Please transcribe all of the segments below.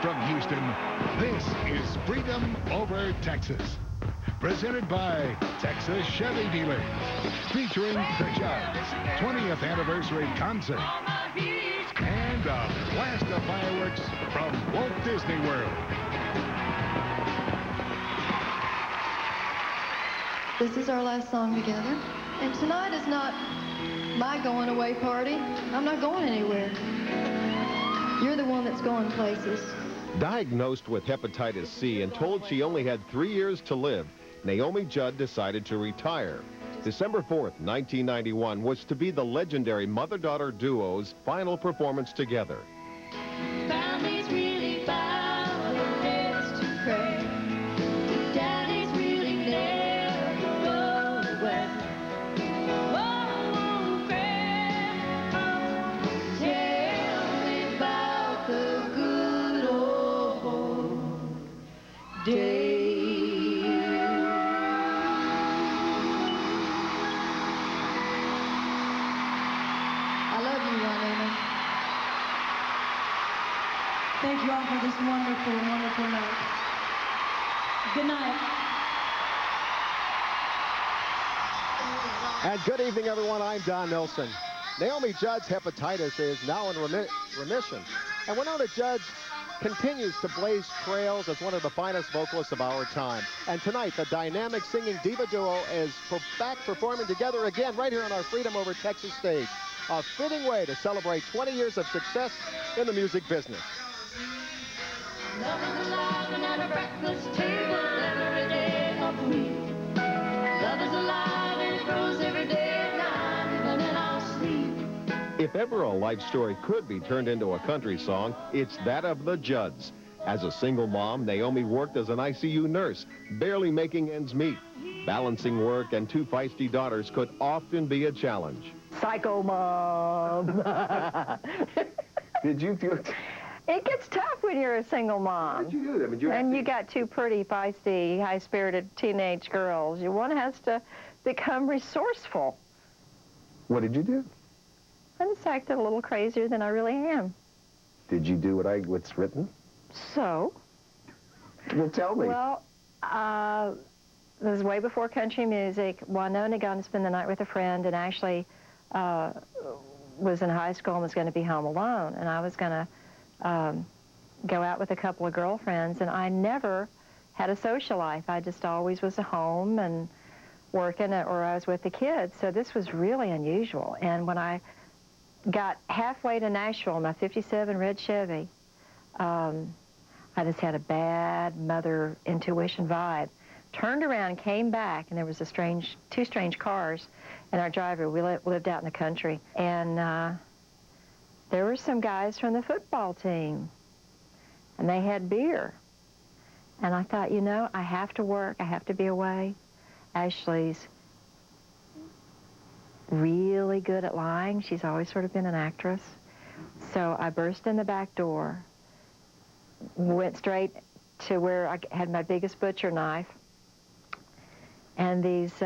from Houston, this is Freedom Over Texas. Presented by Texas Chevy Dealers. Featuring the Judds 20th Anniversary Concert. And a blast of fireworks from Walt Disney World. This is our last song together. And tonight is not my going away party. I'm not going anywhere. You're the one that's going places. Diagnosed with hepatitis C and told she only had 3 years to live, Naomi Judd decided to retire. December 4th, 1991 was to be the legendary mother-daughter duo's final performance together. Families really bow their heads to pray. Daddies really never run away. Oh, Grandma, tell me about the good old days. Thank you all for this wonderful, wonderful night. Good night. And good evening, everyone. I'm Don Nelson. Naomi Judd's hepatitis is now in remission. And Wynonna Judd continues to blaze trails as one of the finest vocalists of our time. And tonight, the dynamic singing diva duo is back performing together again right here on our Freedom Over Texas stage. A fitting way to celebrate 20 years of success in the music business. Love is alive and at a breakfast table every day of the week. Love is alive and it grows every day at night, even in our sleep. If ever a life story could be turned into a country song, it's that of the Judds. As a single mom, Naomi worked as an ICU nurse, barely making ends meet. Balancing work and 2 feisty daughters could often be a challenge. Psycho mom. Did you feel... It gets tough when you're a single mom. What did you do? I mean, and you got 2 pretty, feisty, high-spirited teenage girls. One has to become resourceful. What did you do? I just acted a little crazier than I really am. Did you do what's written? So? Well, tell me. Well, it was way before country music. Wynonna got to spend the night with a friend and actually was in high school and was going to be home alone. And I was going to go out with a couple of girlfriends, and I never had a social life. I just always was at home and working, or I was with the kids. So this was really unusual. And when I got halfway to Nashville in my '57 red Chevy, I just had a bad mother intuition vibe. Turned around, came back, and there was 2 strange cars, and our driver, we lived out in the country, and there were some guys from the football team, and they had beer. And I thought, you know, I have to work. I have to be away. Ashley's really good at lying. She's always sort of been an actress. So I burst in the back door, went straight to where I had my biggest butcher knife, and these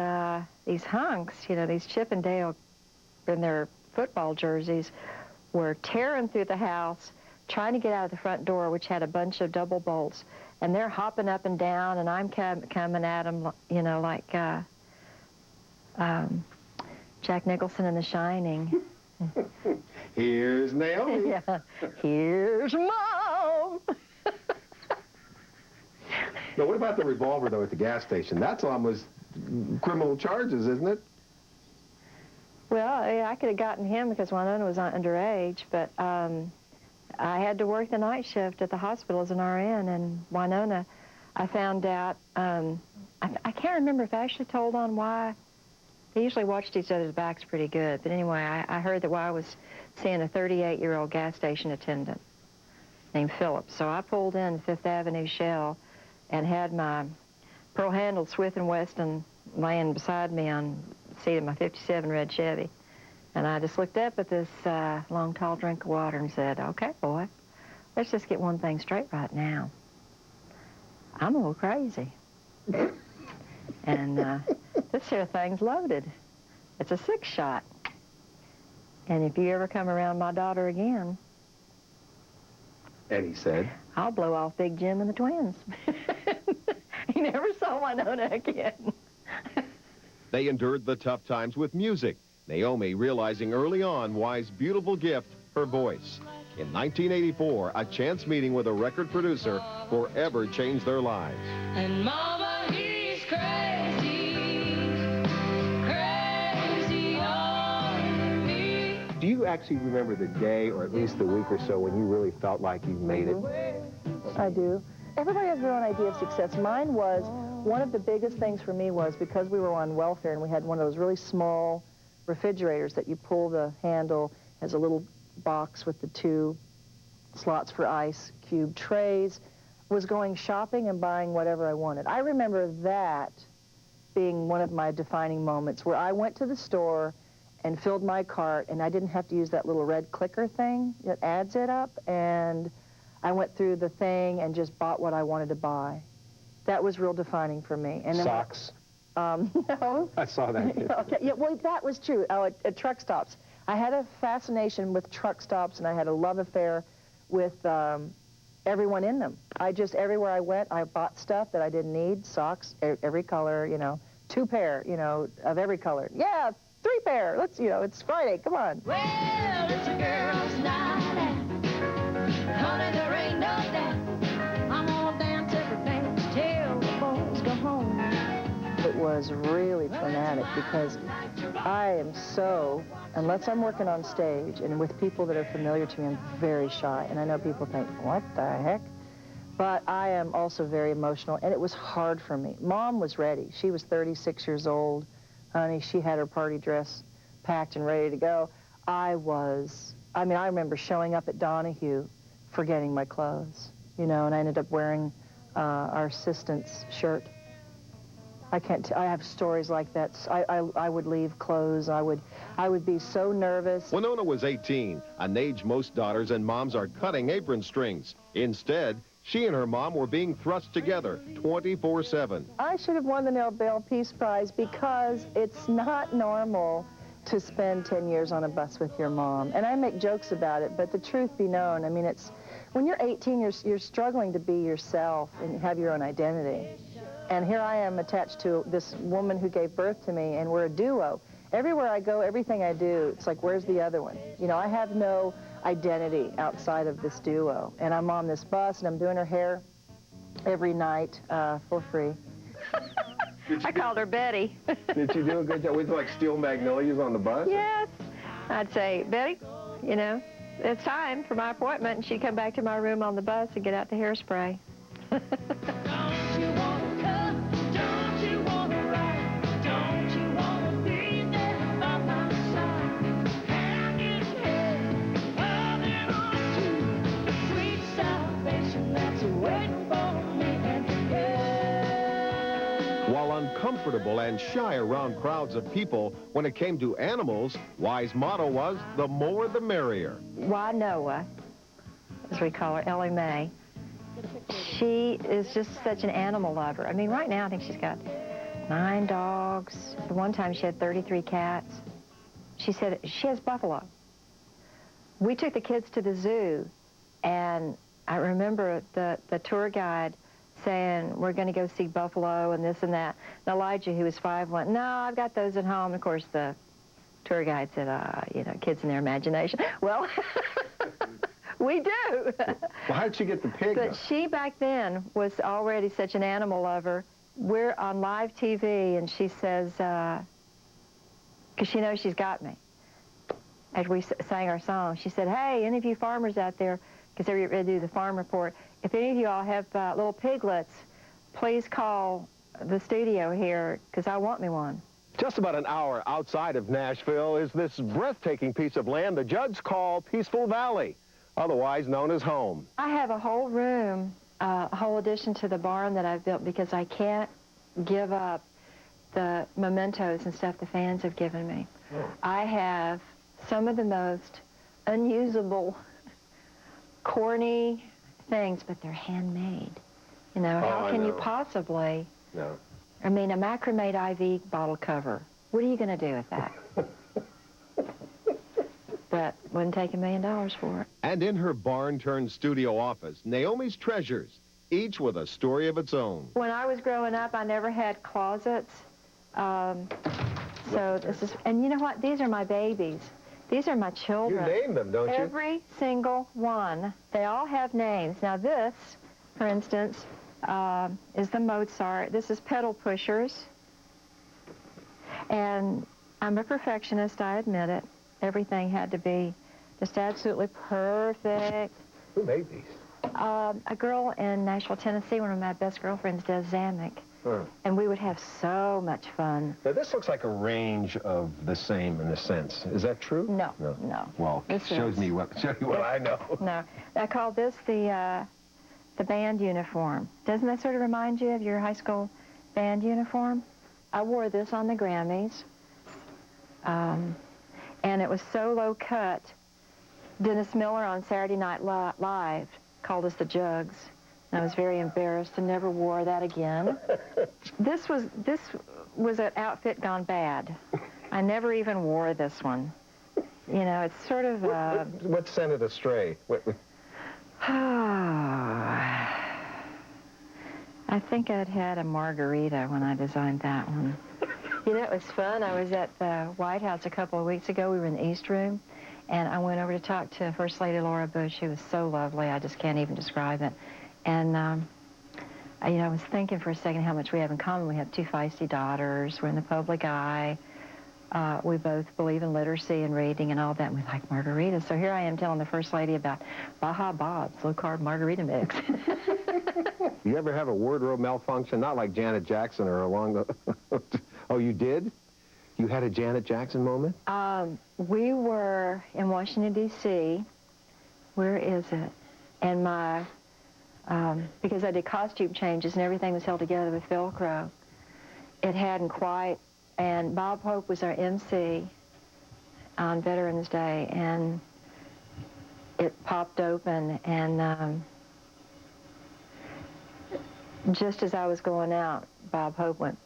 hunks, you know, these Chip and Dale in their football jerseys, were tearing through the house, trying to get out of the front door, which had a bunch of double bolts, and they're hopping up and down, and I'm coming at them, you know, like Jack Nicholson in The Shining. Here's Naomi. Yeah. Here's Mom. Now, what about the revolver, though, at the gas station? That's almost criminal charges, isn't it? Well, I could have gotten him because Wynonna was underage, but I had to work the night shift at the hospital as an RN, and Wynonna, I found out, I can't remember if I actually told on why. They usually watched each other's backs pretty good, but anyway, I heard that why I was seeing a 38-year-old gas station attendant named Phillips. So I pulled in Fifth Avenue Shell and had my pearl-handled Smith & Wesson laying beside me on the seat of my '57 red Chevy. And I just looked up at this long, tall drink of water and said, okay, boy, let's just get one thing straight right now. I'm a little crazy. And this here thing's loaded. It's a 6-shot. And if you ever come around my daughter again... And he said? I'll blow off Big Jim and the twins. He never saw Winona again. They endured the tough times with music, Naomi realizing early on Y's beautiful gift, her voice. In 1984, a chance meeting with a record producer forever changed their lives. And Mama, he's crazy, crazy on me. Do you actually remember the day, or at least the week or so, when you really felt like you made it? I do. Everybody has their own idea of success. Mine was, one of the biggest things for me was because we were on welfare and we had one of those really small refrigerators that you pull the handle, has a little box with the 2 slots for ice cube trays, was going shopping and buying whatever I wanted. I remember that being one of my defining moments where I went to the store and filled my cart and I didn't have to use that little red clicker thing that adds it up, and I went through the thing and just bought what I wanted to buy. That was real defining for me. And then Socks? No. I saw that. Okay, yeah, well, that was true. Oh, at truck stops. I had a fascination with truck stops, and I had a love affair with everyone in them. Everywhere I went, I bought stuff that I didn't need, socks, every color, 2 pair, of every color. Yeah, 3 pair. Let's, it's Friday, come on. Well, it's a girl's night out. Honey, there ain't no doubt. I'm gonna dance every dance till the boys go home. It was really traumatic because I am so, unless I'm working on stage and with people that are familiar to me, I'm very shy. And I know people think, what the heck? But I am also very emotional, and it was hard for me. Mom was ready. She was 36 years old. Honey, she had her party dress packed and ready to go. I remember showing up at Donahue forgetting my clothes, and I ended up wearing our assistant's shirt. I have stories like that. I would leave clothes. I would be so nervous. Winona was 18, an age most daughters and moms are cutting apron strings. Instead, she and her mom were being thrust together 24/7. I should have won the Nobel Peace Prize because it's not normal to spend 10 years on a bus with your mom. And I make jokes about it, but the truth be known, it's when you're 18, you're struggling to be yourself and have your own identity. And here I am attached to this woman who gave birth to me, and we're a duo. Everywhere I go, everything I do, it's like, where's the other one? I have no identity outside of this duo. And I'm on this bus, and I'm doing her hair every night for free. I called her Betty. Did you do a good job? We like Steel Magnolias on the bus? Yes. I'd say, Betty, it's time for my appointment. And she'd come back to my room on the bus and get out the hairspray. Don't you wanna come? Don't you wanna ride? Don't you wanna be there by my side? Hand in hand, holding on to the sweet salvation that's waiting for me and you. While uncomfortable and shy around crowds of people, when it came to animals, Y's motto was, the more the merrier. Noah, as we call her, Ellie Mae, she is just such an animal lover. Right now I think she's got 9 dogs. The one time she had 33 cats. She said she has buffalo. We took the kids to the zoo, and I remember the tour guide saying, we're going to go see buffalo and this and that. And Elijah, who was 5, went, no, I've got those at home. Of course, the tour guide said, kids and their imagination. Well, we do. Well, how did she get the pig? But she, back then, was already such an animal lover. We're on live TV, and she says, because she knows she's got me. As we sang our song, she said, hey, any of you farmers out there, because they're going to do the farm report, if any of you all have little piglets, please call the studio here, because I want me one. Just about an hour outside of Nashville is this breathtaking piece of land the Judds call Peaceful Valley, otherwise known as home. I have a whole room, a whole addition to the barn that I've built because I can't give up the mementos and stuff the fans have given me. Oh. I have some of the most unusable, corny things, but they're handmade. How can you possibly... No. A macrame IV bottle cover. What are you going to do with that? but wouldn't take $1 million for it. And in her barn-turned-studio office, Naomi's treasures, each with a story of its own. When I was growing up, I never had closets. So this is, and you know what? These are my babies. These are my children. You name them, don't you? Every single one. They all have names. Now this, for instance, is the Mozart. This is Pedal Pushers. And I'm a perfectionist, I admit it. Everything had to be just absolutely perfect. Who made these? A girl in Nashville, Tennessee, one of my best girlfriends, does Zamek. Huh. And we would have so much fun. Now, this looks like a range of the same in a sense. Is that true? No. Well, show you what I know. No, I call this the band uniform. Doesn't that sort of remind you of your high school band uniform? I wore this on the Grammys, and it was so low cut. Dennis Miller on Saturday Night Live called us the Jugs. I was very embarrassed and never wore that again. This was an outfit gone bad. I never even wore this one. You know, it's sort of... What sent it astray? I think I'd had a margarita when I designed that one. You know, it was fun. I was at the White House a couple of weeks ago. We were in the East Room, and I went over to talk to First Lady Laura Bush. She was so lovely. I just can't even describe it. And, you know, I was thinking for a second how much we have in common. We have 2 feisty daughters. We're in the public eye. We both believe in literacy and reading and all that, and we like margaritas. So here I am telling the First Lady about Baja Bob's low-carb margarita mix. You ever have a wardrobe malfunction? Not like Janet Jackson or along the... Oh, you did? You had a Janet Jackson moment? We were in Washington, D.C. Where is it? And my... because I did costume changes and everything was held together with Velcro. It hadn't quite, and Bob Hope was our MC on Veterans Day, and it popped open, and just as I was going out, Bob Hope went.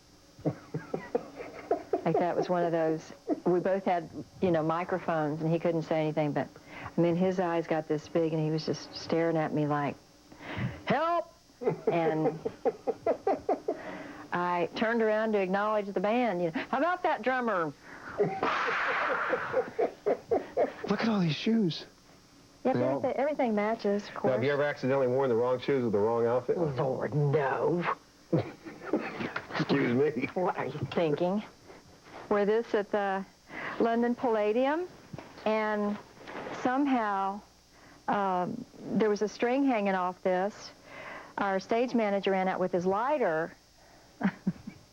Like that was one of those, we both had, you know, microphones, and he couldn't say anything, but, I mean, his eyes got this big, and he was just staring at me like, help! And I turned around to acknowledge the band. You know, how about that drummer? Look at all these shoes. Yep, everything matches, of course. Now, have you ever accidentally worn the wrong shoes with the wrong outfit? Oh, Lord, no. Excuse me. What are you thinking? We're this at the London Palladium, and somehow there was a string hanging off this. Our stage manager ran out with his lighter,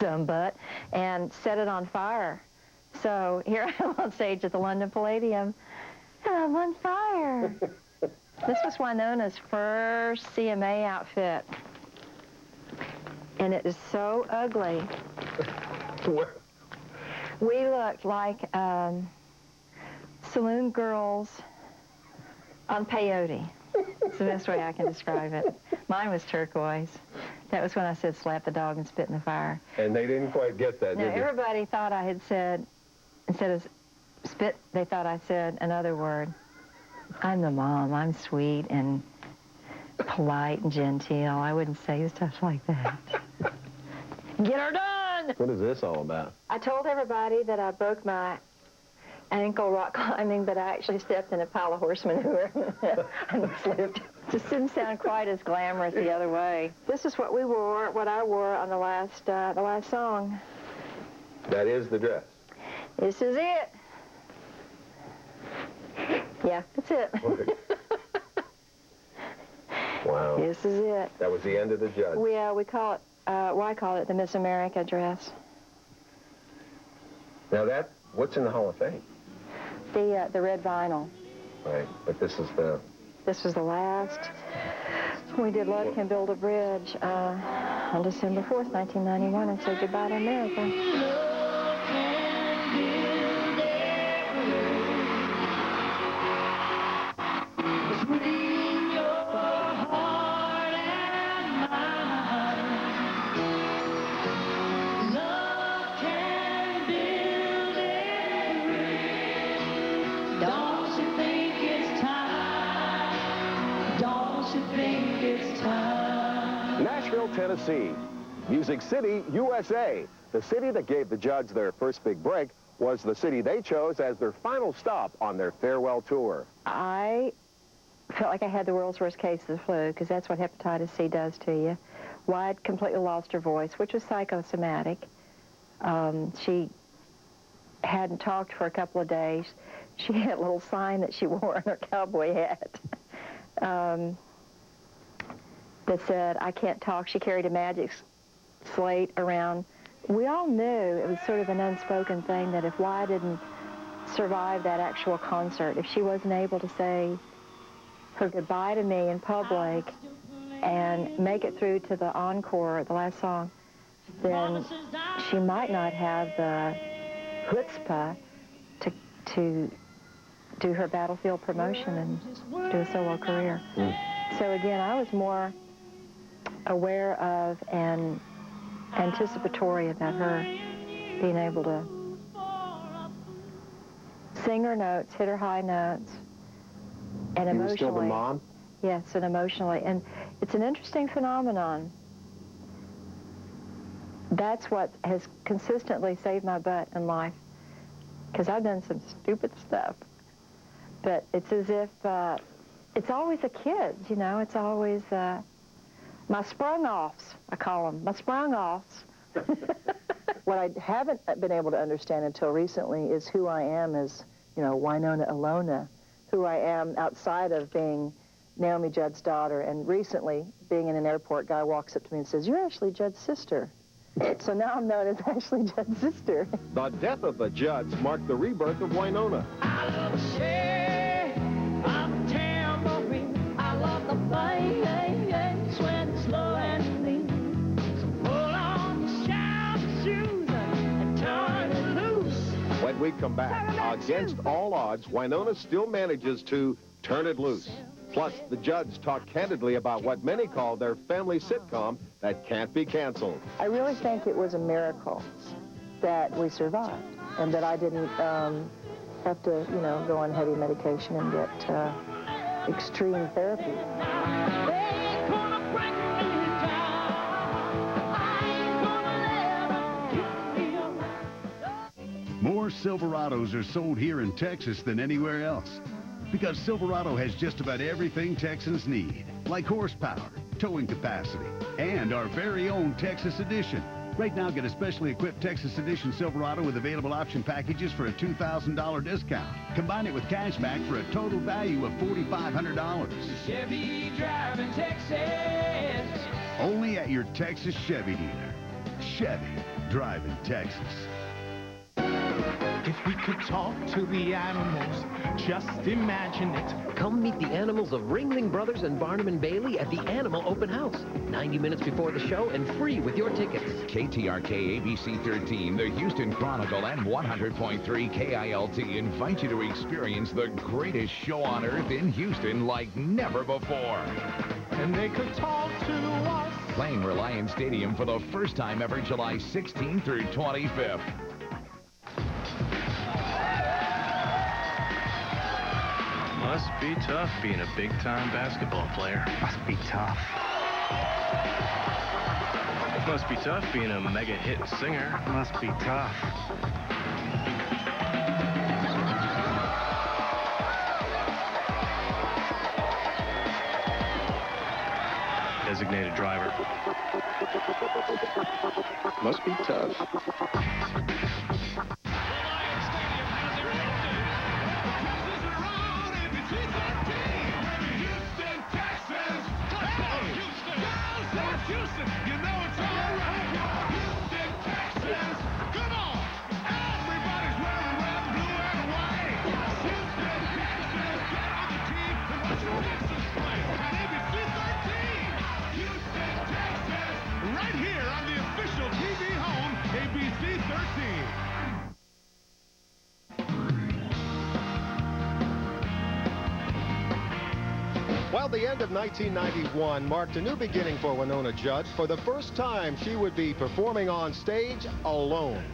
dumb butt, and set it on fire. So here I am on stage at the London Palladium, and I'm on fire. This was Winona's first CMA outfit, and it is so ugly. What? We looked like saloon girls on peyote. It's the best way I can describe it. Mine was turquoise. That was when I said slap the dog and spit in the fire. And they didn't quite get that, Now, did they? everybody thought I had said, instead of spit, they thought I said another word. I'm the mom. I'm sweet and polite and genteel. I wouldn't say stuff like that. Get her done! What is this all about? I told everybody that I broke my ankle rock climbing, but I actually stepped in a pile of horse manure and slipped. Just didn't sound quite as glamorous the other way. This is what we wore, what I wore on the last song. That is the dress. This is it. Yeah, that's it. Wow. This is it. That was the end of the judge. We call it, well, I call it the Miss America dress. Now what's in the Hall of Fame? The red vinyl. Right, but this is the... This was the last. We did Love Can Build a Bridge on December 4th, 1991, and said goodbye to America. Don't you think it's time? Don't you think it's time? Nashville, Tennessee. Music City, USA. The city that gave the Judds their first big break was the city they chose as their final stop on their farewell tour. I felt like I had the world's worst case of the flu, because that's what hepatitis C does to you. Wyatt completely lost her voice, which was psychosomatic. She hadn't talked for a couple of days. She had a little sign that she wore on her cowboy hat that said, "I can't talk." She carried a magic slate around. We all knew it was sort of an unspoken thing that if Wyatt didn't survive that actual concert, if she wasn't able to say her goodbye to me in public and make it through to the encore, the last song, then she might not have the chutzpah to do her battlefield promotion and do a solo career. So again, I was more aware of and anticipatory about her being able to sing her notes, hit her high notes, and emotionally. You were still the mom? Yes, and emotionally. And it's an interesting phenomenon. That's what has consistently saved my butt in life, because I've done some stupid stuff. But it's as if, it's always the kids, you know, it's always my sprung-offs, I call them, my sprung-offs. What I haven't been able to understand until recently is who I am as, you know, Wynonna Ilona, who I am outside of being Naomi Judd's daughter. And recently, being in an airport, guy walks up to me and says, "You're Ashley Judd's sister." So now I'm known as Ashley Judd's sister. The death of the Judds marked the rebirth of Wynonna. I love the shade of a tambourine. I love the bass when it's slow and lean. So pull on your shout shoes and turn it loose. When we come back, against all odds, Wynonna still manages to turn it loose. Plus, the Judds talk candidly about what many call their family sitcom that can't be canceled. I really think it was a miracle that we survived and that I didn't have to, you know, go on heavy medication and get extreme therapy. They ain't gonna break me down. I ain't gonna let them keep me around. More Silverados are sold here in Texas than anywhere else, because Silverado has just about everything Texans need, like horsepower, towing capacity, and our very own Texas Edition. Right now, get a specially equipped Texas Edition Silverado with available option packages for a $2,000 discount. Combine it with cashback for a total value of $4,500. Chevy driving Texas. Only at your Texas Chevy dealer. Chevy, driving Texas. If we could talk to the animals, just imagine it. Come meet the animals of Ringling Brothers and Barnum and Bailey at the Animal Open House. 90 minutes before the show and free with your tickets. KTRK ABC 13, the Houston Chronicle, and 100.3 KILT invite you to experience the greatest show on earth in Houston like never before. And they could talk to us. Playing Reliance Stadium for the first time ever, July 16th through 25th. Must be tough being a big-time basketball player. Must be tough. Must be tough being a mega hit singer. Must be tough. Designated driver. Must be tough. Houston, you know it's all right. Houston, Texas, come on. Everybody's wearing red, blue, and white. Houston, Texas, get on the team and watch your Texas play on ABC 13. Houston, Texas, right here on the official TV home, ABC 13. Well, the end of 1991 marked a new beginning for Wynonna Judd. For the first time, she would be performing on stage alone.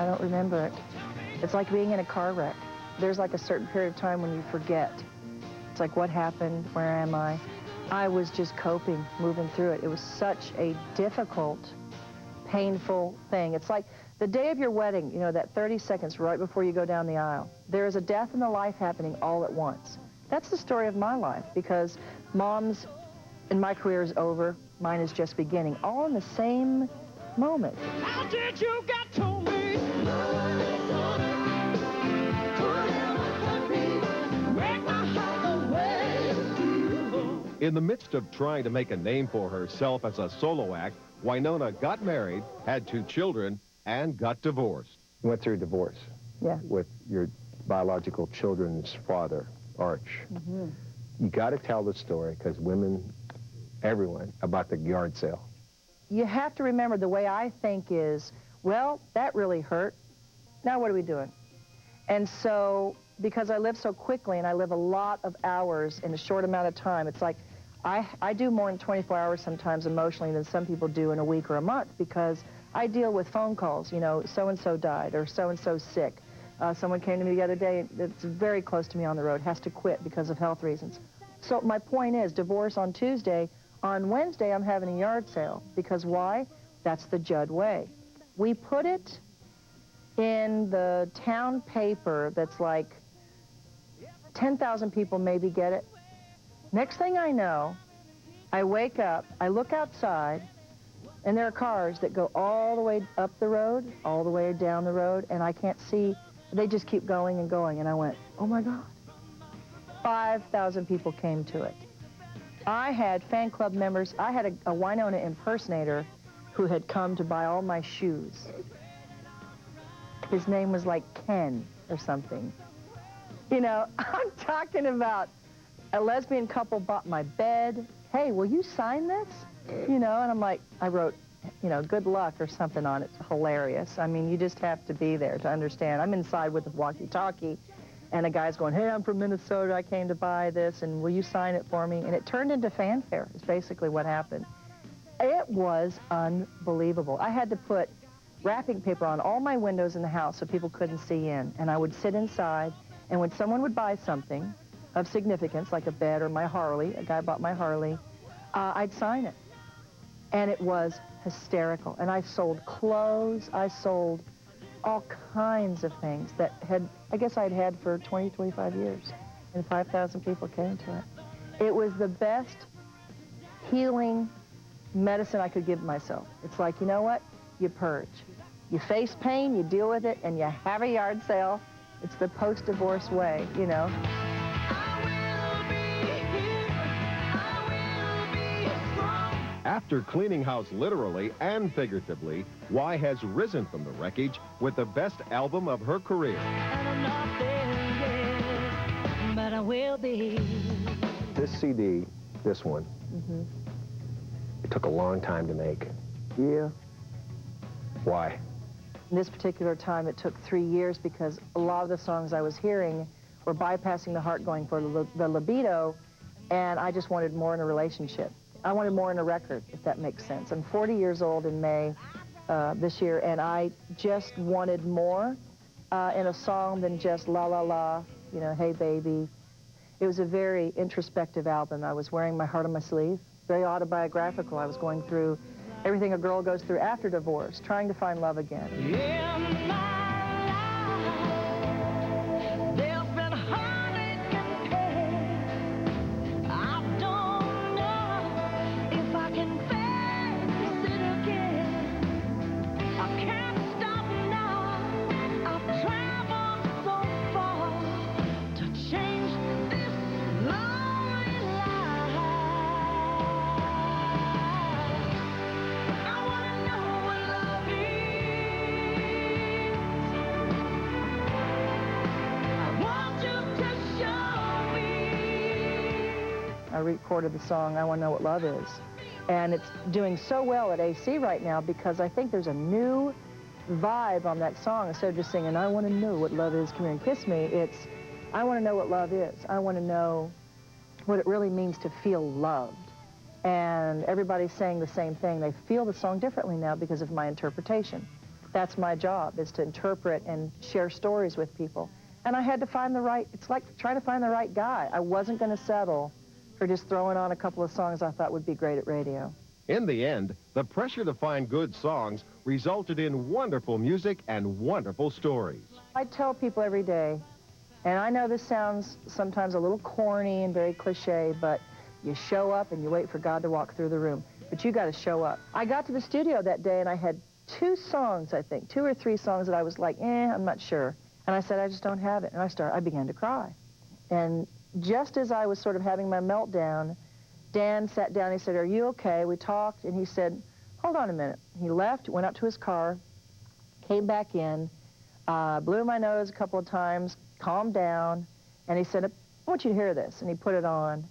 I don't remember it. It's like being in a car wreck. There's like a certain period of time when you forget. It's like, what happened? Where am I? I was just coping, moving through it. It was such a difficult, painful thing. It's like the day of your wedding, you know, that 30 seconds right before you go down the aisle. There is a death and a life happening all at once. That's the story of my life, because Mom's and my career is over, mine is just beginning, all in the same moment. How did you get to me? In the midst of trying to make a name for herself as a solo act, Wynonna got married, had 2 children, and got divorced. You went through a divorce. Yeah. With your biological children's father, Arch. Mm-hmm. You got to tell the story, because women, everyone, about the yard sale. You have to remember, the way I think is, well, that really hurt. Now what are we doing? And so, because I live so quickly and I live a lot of hours in a short amount of time, it's like I do more than 24 hours sometimes emotionally than some people do in a week or a month, because I deal with phone calls, you know, so-and-so died or so-and-so's sick. Someone came to me the other day that's very close to me on the road, has to quit because of health reasons. So my point is, divorce on Tuesday. On Wednesday, I'm having a yard sale. Because why? That's the Judd way. We put it in the town paper that's like 10,000 people maybe get it. Next thing I know, I wake up, I look outside, and there are cars that go all the way up the road, all the way down the road, and I can't see. They just keep going and going. And I went, oh my God. 5,000 people came to it. I had fan club members. I had a Wynonna impersonator who had come to buy all my shoes. His name was like Ken or something. You know, I'm talking about a lesbian couple bought my bed. Hey, will you sign this? You know, and I'm like, I wrote, you know, good luck or something on it. It's hilarious. I mean, you just have to be there to understand. I'm inside with the walkie-talkie, and a guy's going, hey, I'm from Minnesota. I came to buy this, and will you sign it for me? And it turned into fanfare, is basically what happened. It was unbelievable. I had to put wrapping paper on all my windows in the house so people couldn't see in, and I would sit inside, and when someone would buy something of significance, like a bed or my Harley, a guy bought my Harley, I'd sign it. And it was hysterical. And I sold clothes. I sold all kinds of things that I guess I'd had for 20, 25 years. And 5,000 people came to it. It was the best healing medicine I could give myself. It's like, you know what? You purge. You face pain, you deal with it, and you have a yard sale. It's the post-divorce way, you know. After cleaning house literally and figuratively, Y has risen from the wreckage with the best album of her career. And I'm not there yet, but I will be. This CD, this one, it took a long time to make. Yeah. Why? This particular time, it took 3 years because a lot of the songs I was hearing were bypassing the heart, going for the libido, and I just wanted more in a relationship. I wanted more in a record, if that makes sense. I'm 40 years old in May this year, and I just wanted more in a song than just la la la, you know, hey baby. It was a very introspective album. I was wearing my heart on my sleeve, very autobiographical. I was going through everything a girl goes through after divorce, trying to find love again. In my life, there's been heartache and pain. I don't know if I can face it again. I can't stop now. I've traveled so far to change this lonely life. I wanna know what love is. I want you to show me. I recorded the song, I Want to Know What Love Is. And it's doing so well at AC right now because I think there's a new vibe on that song. Instead of just singing, I want to know what love is, come here and kiss me, it's, I want to know what love is. I want to know what it really means to feel loved. And everybody's saying the same thing. They feel the song differently now because of my interpretation. That's my job, is to interpret and share stories with people. And I had to find the right, it's like trying to find the right guy. I wasn't going to settle for just throwing on a couple of songs I thought would be great at radio. In the end, the pressure to find good songs resulted in wonderful music and wonderful stories. I tell people every day, and I know this sounds sometimes a little corny and very cliche, but you show up and you wait for God to walk through the room. But you got to show up. I got to the studio that day and I had 2 songs, I think, 2 or 3 songs that I was like, I'm not sure. And I said, I just don't have it. And I began to cry. And just as I was sort of having my meltdown, Dan sat down, he said, are you okay? We talked, and he said, hold on a minute. He left, went out to his car, came back in, blew my nose a couple of times, calmed down, and he said, I want you to hear this. And he put it on,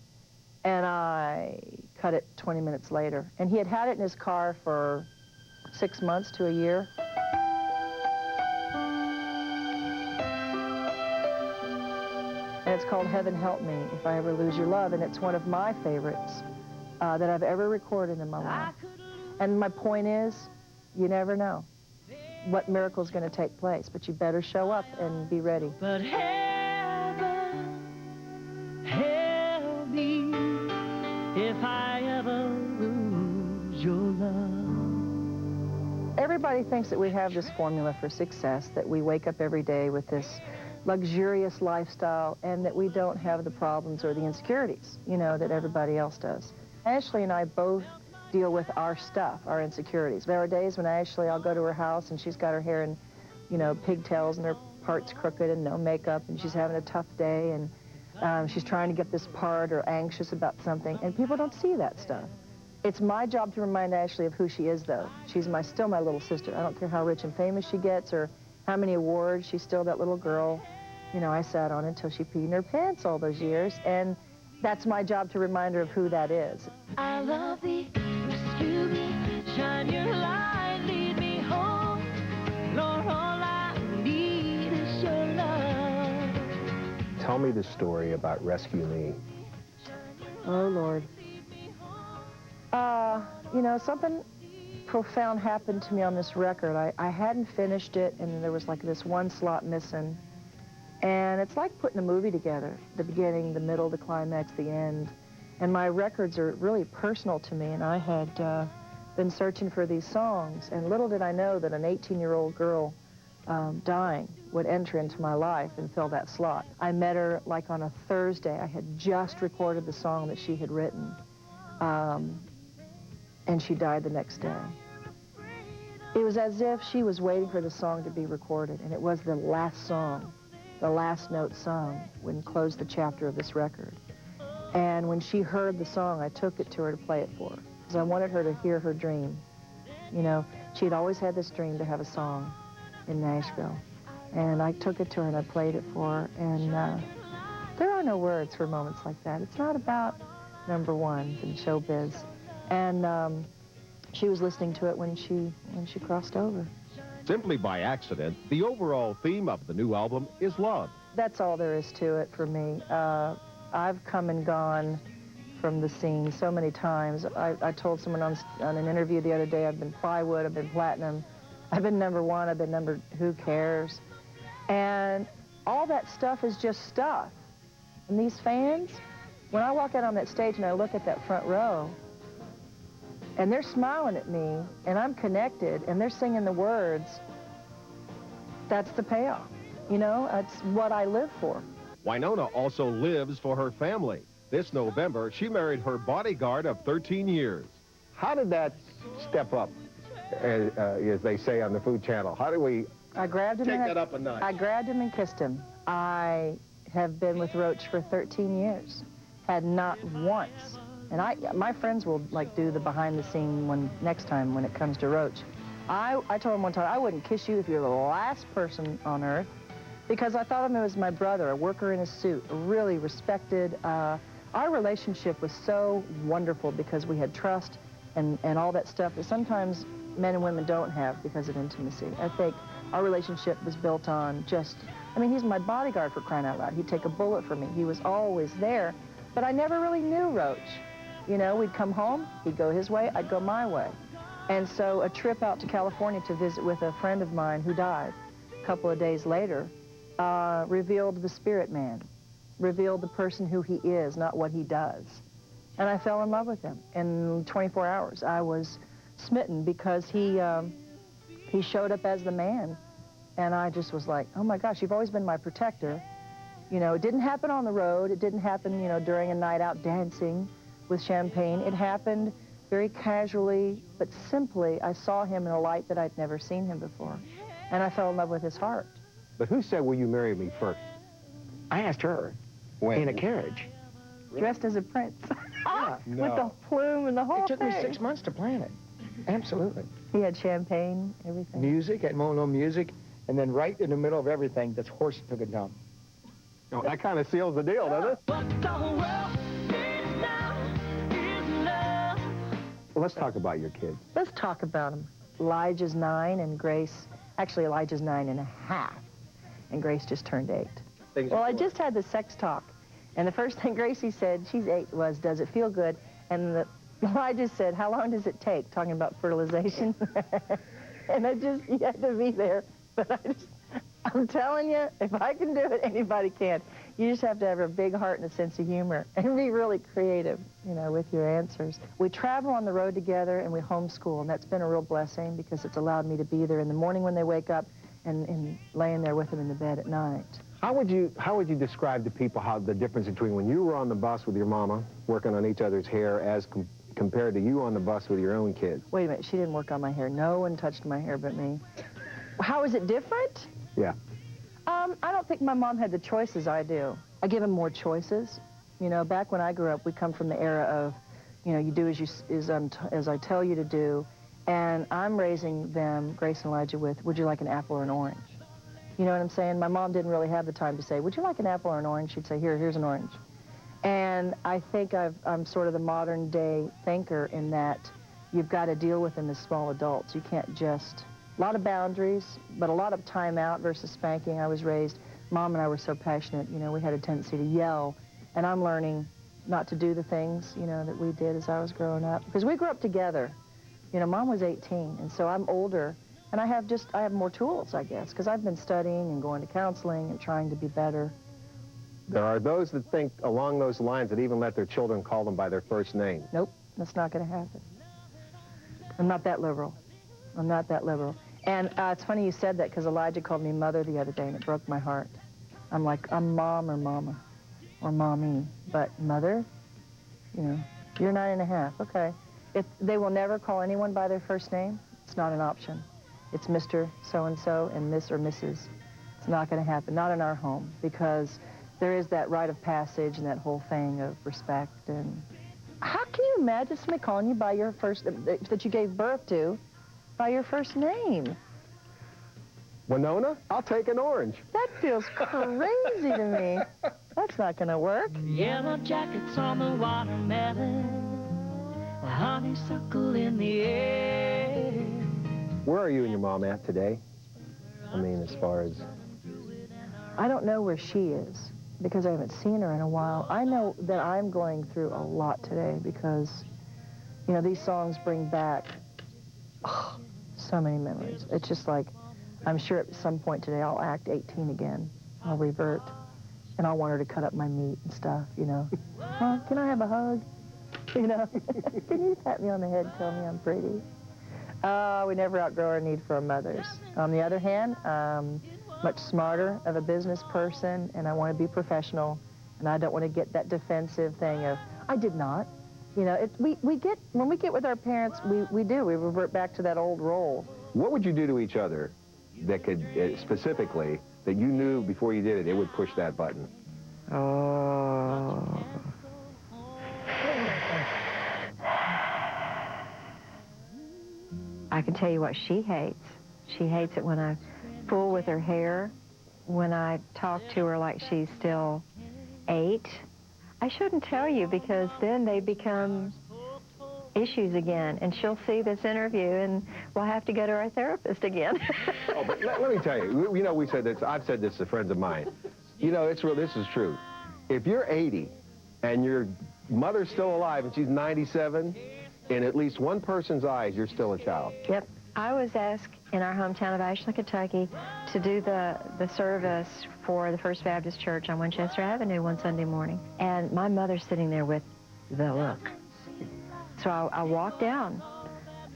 and I cut it 20 minutes later. And he had it in his car for 6 months to a year. And it's called Heaven Help Me If I Ever Lose Your Love, and it's one of my favorites that I've ever recorded in my life. And my point is, you never know what miracle's going to take place, but you better show up and be ready. But heaven, help me if I ever lose your love. Everybody thinks that we have this formula for success, that we wake up every day with this luxurious lifestyle, and that we don't have the problems or the insecurities, you know, that everybody else does. Ashley and I both deal with our stuff, our insecurities. There are days when I'll go to her house and she's got her hair in, you know, pigtails and her parts crooked and no makeup, and she's having a tough day, and she's trying to get this part or anxious about something, and people don't see that stuff. It's my job to remind Ashley of who she is, though. She's still my little sister. I don't care how rich and famous she gets or how many awards. She's still that little girl, you know, I sat on until she peed in her pants all those years, and that's my job to remind her of who that is. I love thee, rescue me, shine your light, lead me home. Lord, all I need is your love. Tell me the story about Rescue Me. Oh, Lord. You know, something profound happened to me on this record. I hadn't finished it, and there was like this one slot missing. And it's like putting a movie together, the beginning, the middle, the climax, the end. And my records are really personal to me, and I had been searching for these songs, and little did I know that an 18-year-old girl dying would enter into my life and fill that slot. I met her like on a Thursday. I had just recorded the song that she had written, and she died the next day. It was as if she was waiting for the song to be recorded, and it was the last song, the last note sung when closed the chapter of this record. And when she heard the song, I took it to her to play it for her, because I wanted her to hear her dream. You know, she had always had this dream to have a song in Nashville. And I took it to her and I played it for her, and there are no words for moments like that. It's not about number ones in showbiz. And she was listening to it when she crossed over. Simply by accident, the overall theme of the new album is love. That's all there is to it for me. I've come and gone from the scene so many times. I told someone on an interview the other day, I've been plywood, I've been platinum, I've been number one, I've been number who cares. And all that stuff is just stuff. And these fans, when I walk out on that stage and I look at that front row, and they're smiling at me, and I'm connected, and they're singing the words, that's the payoff. You know, that's what I live for. Wynonna also lives for her family. This November, she married her bodyguard of 13 years. How did that step up, as they say on the Food Channel? How do we I grabbed him take that up a notch? I grabbed him and kissed him. I have been with Roach for 13 years. Had not once. And my friends will like do the behind the scene next time when it comes to Roach. I told him one time, I wouldn't kiss you if you're the last person on earth, because I thought of him as my brother, a worker in a suit, really respected. Our relationship was so wonderful because we had trust and all that stuff that sometimes men and women don't have because of intimacy. I think our relationship was built on he's my bodyguard, for crying out loud. He'd take a bullet for me. He was always there, but I never really knew Roach. You know, we'd come home, he'd go his way, I'd go my way. And so a trip out to California to visit with a friend of mine who died a couple of days later revealed the spirit man, revealed the person who he is, not what he does. And I fell in love with him. In 24 hours, I was smitten because he showed up as the man. And I just was like, oh my gosh, you've always been my protector. You know, it didn't happen on the road. It didn't happen, you know, during a night out dancing with champagne. It happened very casually, but simply, I saw him in a light that I'd never seen him before. And I fell in love with his heart. But who said, will you marry me first? I asked her. When? In a carriage. Dressed as a prince. Yeah. With the plume and the whole It took thing. me 6 months to plan it. Absolutely. He had champagne, everything. Music, at Mono Music, and then right in the middle of everything, this horse took a dump. Oh, that kind of seals the deal, doesn't it? Well, let's talk about your kids. Let's talk about them. Elijah's 9 and Grace, actually Elijah's 9.5, and Grace just turned 8. Well, I just had the sex talk, and the first thing Gracie said, she's 8, was, does it feel good? And Elijah said, how long does it take? Talking about fertilization. And you had to be there. But I'm telling you, if I can do it, anybody can. You just have to have a big heart and a sense of humor and be really creative, you know, with your answers. We travel on the road together and we homeschool, and that's been a real blessing because it's allowed me to be there in the morning when they wake up and laying there with them in the bed at night. How would you describe to people how the difference between when you were on the bus with your mama, working on each other's hair, as compared to you on the bus with your own kids? Wait a minute, she didn't work on my hair. No one touched my hair but me. How is it different? Yeah. I don't think my mom had the choices I do. I give them more choices. You know, back when I grew up, we come from the era of, you know, you do as I tell you to do, and I'm raising them, Grace and Elijah, with, would you like an apple or an orange? You know what I'm saying? My mom didn't really have the time to say, would you like an apple or an orange? She'd say, here's an orange. And I think I'm sort of the modern day thinker in that you've got to deal with them as small adults. You can't just... A lot of boundaries, but a lot of time out versus spanking. I was raised, Mom and I were so passionate, you know, we had a tendency to yell, and I'm learning not to do the things, you know, that we did as I was growing up. Because we grew up together. You know, Mom was 18, and so I'm older, and I have more tools, I guess, because I've been studying and going to counseling and trying to be better. There are those that think along those lines that even let their children call them by their first name. Nope, that's not going to happen. I'm not that liberal. I'm not that liberal. And it's funny you said that because Elijah called me mother the other day and it broke my heart. I'm like, I'm mom or mama or mommy, but mother, you know, you're 9.5, okay. They will never call anyone by their first name. It's not an option. It's Mr. So-and-so and Miss or Mrs. It's not going to happen, not in our home, because there is that rite of passage and that whole thing of respect. And how can you imagine somebody calling you by your first, that you gave birth to, by your first name? Winona, I'll take an orange. That feels crazy to me. That's not going to work. Yellow jackets on the watermelon, the honeysuckle in the air. Where are you and your mom at today? I mean, as far as... I don't know where she is because I haven't seen her in a while. I know that I'm going through a lot today because, you know, these songs bring back so many memories. It's just like, I'm sure at some point today I'll act 18 again. I'll revert, and I'll want her to cut up my meat and stuff, you know. Can I have a hug? You know, can you pat me on the head and tell me I'm pretty? We never outgrow our need for our mothers. On the other hand, much smarter of a business person, and I want to be professional, and I don't want to get that defensive thing of, I did not. You know, when we get with our parents, we revert back to that old role. What would you do to each other that could, specifically, that you knew before you did it would push that button? Oh. I can tell you what she hates. She hates it when I fool with her hair, when I talk to her like she's still 8. I shouldn't tell you because then they become issues again, and she'll see this interview and we'll have to go to our therapist again. Oh, but let me tell you, you know, we said this, I've said this to friends of mine. You know, it's real, this is true. If you're 80 and your mother's still alive and she's 97, In at least one person's eyes, you're still a child. Yep. I was asked in our hometown of Ashland, Kentucky, to do the service for the First Baptist Church on Winchester Avenue one Sunday morning. And my mother's sitting there with the look. So I walked down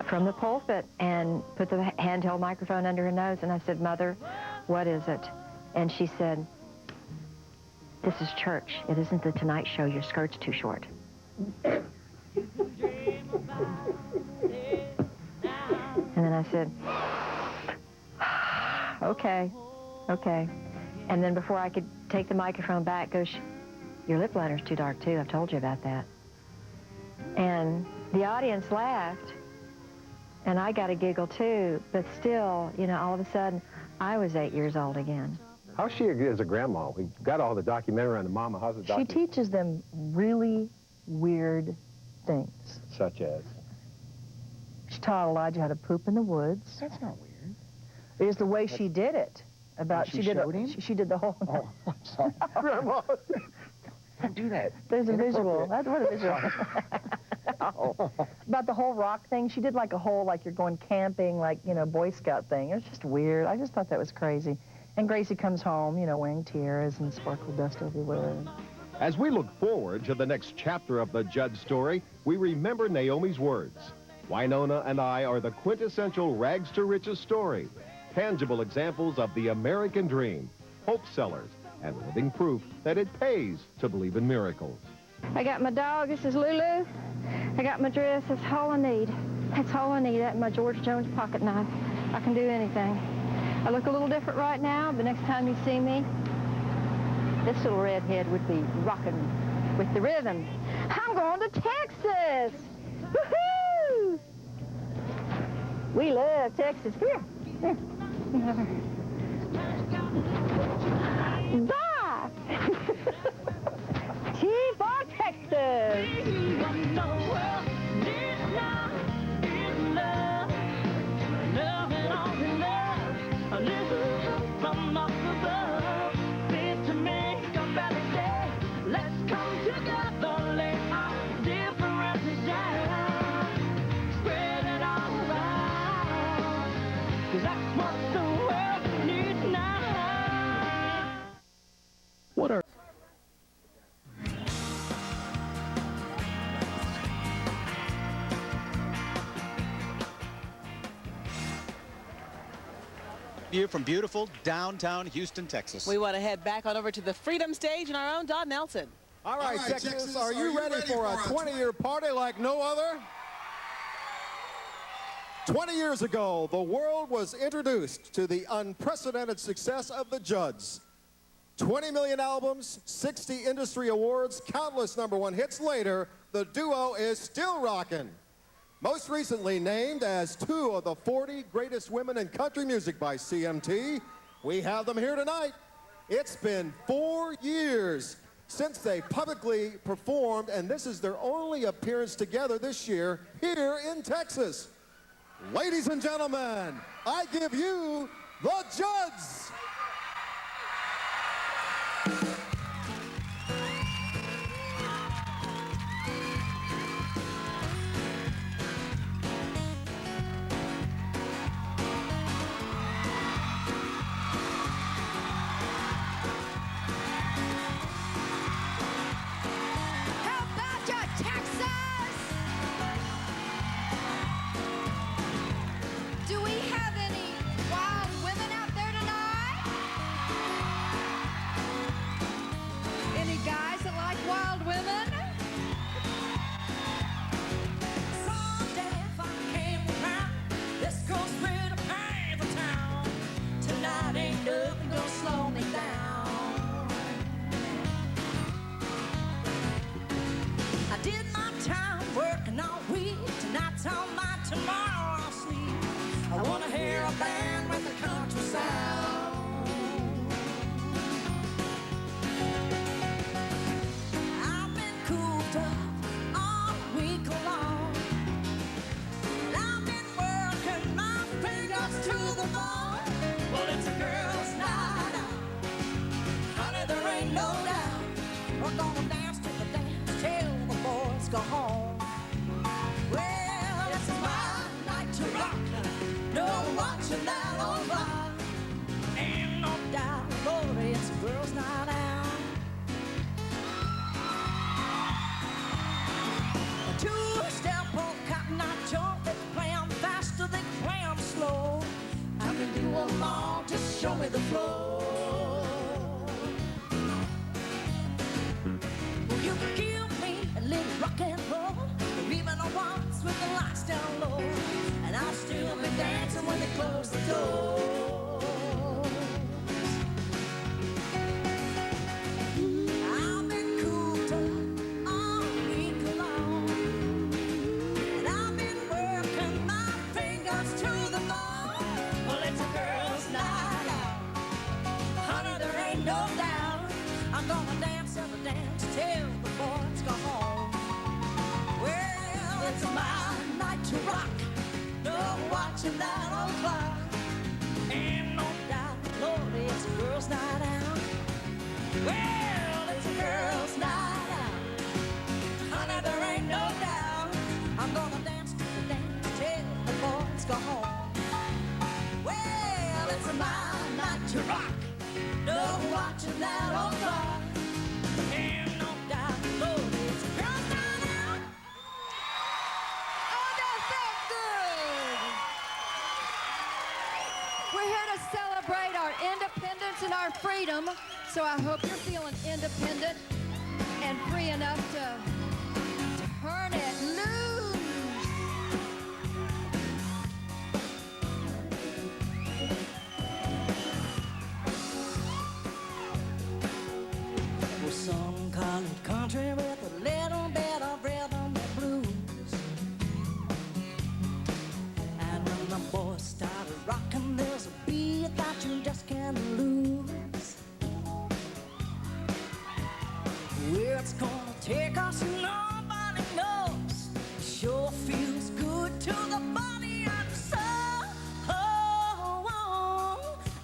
from the pulpit and put the handheld microphone under her nose, and I said, "Mother, what is it?" And she said, "This is church. It isn't the Tonight Show. Your skirt's too short." And then I said, okay. And then before I could take the microphone back, goes, "Your lip liner's too dark, too. I've told you about that." And the audience laughed, and I got a giggle, too. But still, you know, all of a sudden, I was 8 years old again. How's she as a grandma? We got all the documentary on the mama. How's the She documentary? teaches them really weird things. Such as? She taught Elijah how to poop in the woods. That's not weird. It is the way she did it. About she showed him? She did the whole. Oh, I'm sorry. Grandma. Don't do that. There's a visual. Inappropriate. That's what a visual. About the whole rock thing. She did like a whole, like you're going camping, like, you know, Boy Scout thing. It was just weird. I just thought that was crazy. And Gracie comes home, you know, wearing tiaras and sparkle dust everywhere. As we look forward to the next chapter of the Judd story, we remember Naomi's words. Winona and I are the quintessential rags to riches story, tangible examples of the American dream, hope sellers, and living proof that it pays to believe in miracles. I got my dog. This is Lulu. I got my dress. That's all I need. That's all I need. That and my George Jones pocket knife. I can do anything. I look a little different right now, but next time you see me, this little redhead would be rocking with the rhythm. I'm going to Texas! Woohoo! We love Texas. Here. Bye! T for Texas! What are... View from beautiful downtown Houston, Texas. We want to head back on over to the Freedom Stage and our own Don Nelson. All right, Texas, are you ready for a 20-year party like no other? 20 years ago, the world was introduced to the unprecedented success of the Judds. 20 million albums, 60 industry awards, countless #1 hits later, the duo is still rocking. Most recently named as 2 of the 40 greatest women in country music by CMT, we have them here tonight. It's been 4 years since they publicly performed, and this is their only appearance together this year here in Texas. Ladies and gentlemen, I give you the Judds. Do we have any wild women out there tonight? Any guys that like wild women? Someday if I came around, this goes through the pain of town. Tonight ain't nothing gonna slow me down. I did my time working all week. Tonight's all my tomorrow I'll sleep. I want to hear a band with a country sound. I've been cooped up all week long. I've been working my fingers to the bone. Well, it's a girl's night out. Honey, there ain't no doubt. We're gonna dance to the dance till the boys go home. Well, No watching that old clock. Ain't no doubt, Lord, it's a girls' night out. A two-step on Cotton Eye Joint, they play 'em faster, they play 'em slow. I can do 'em all, just show me the floor. Well, you can give me a little rock and roll, or even a waltz with the lights down low, and I'll still be dancing when they close the door. I've been cooped up all week long, and I've been working my fingers to the bone. Well, it's a girls' night out, honey, there ain't no doubt. I'm gonna dance every dance till the boys go home. Well, it's my night to rock, no watching that old clock. Ain't no doubt, Lord, it's a girls' night out. Well, it's a girls' night out, honey, there ain't no doubt. I'm gonna dance to the dance till the boys go home. Well, it's my night to rock, no watching that old clock. Ain't no doubt, Lord, it's a girls' night out. Oh, that felt good. We're here to celebrate our independence and our freedom, so I hope you're feeling independent and free enough to turn it loose. Well, some call it country with a little bit of rhythm and blues. And when the boys started rocking, there's a beat that you just can't lose. Where it's gonna take us, nobody knows. It sure feels good to the body and soul.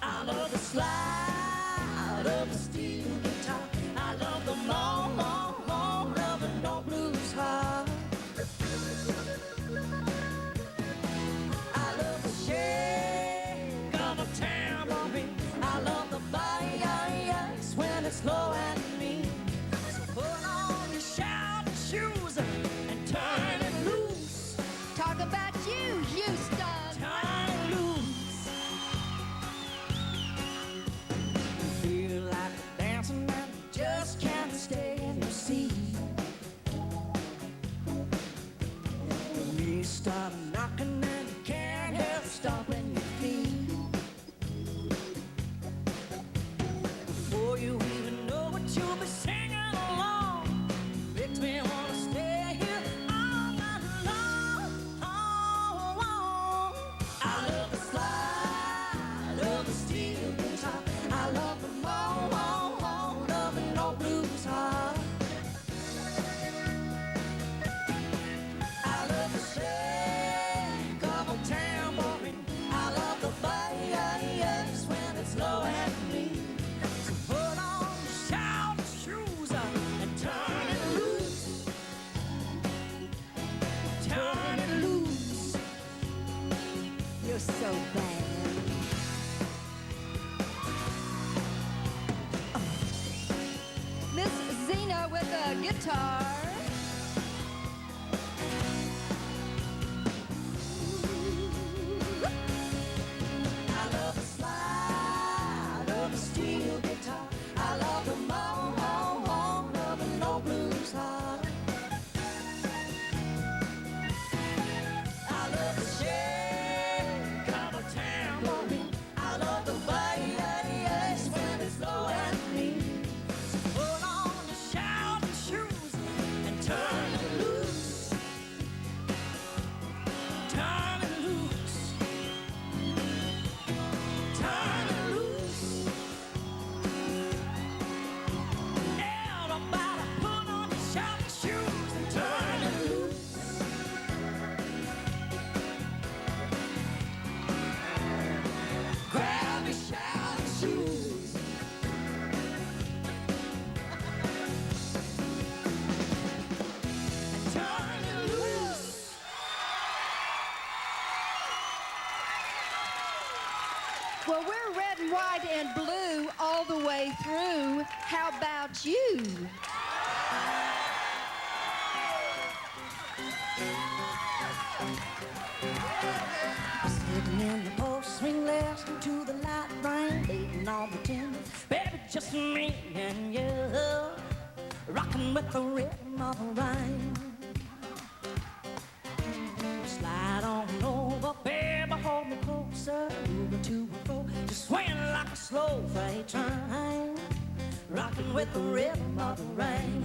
I love the slide of the steel guitar. I love the long, long, long loving no blues heart. I love the shake of a tambourine. I love the bass when it's low and mean. So put on your shouting shoes and turn it loose. Talk about you, Houston. Turn it loose. You feel like dancing and you just can't stay in your seat. Your knees start knocking and you can't help stomping your feet. Before you even know it, you'll be singing along. Makes me wanna stay here all night long. I love the slide of the steel guitar. I love the long loving no blues heart. I love the shake of a tambourine. I love the bass when it's low and mean. So put on your shouting shoes and turn it loose. Turn it loose. You're so bad. Miss Zena with a guitar. I love the slide of the steel guitar. I love the long loving no blues heart. I love the shake of a Well, we're red and white and blue all the way through. How about you? Sitting in the post swing, listening to the light rain, beating on the tin. Baby, just me and you, rocking with the rhythm of the rain. Slide on over, baby, hold me closer, moving to and fro, just swinging like a slow freight train, rocking with the rhythm of the rain.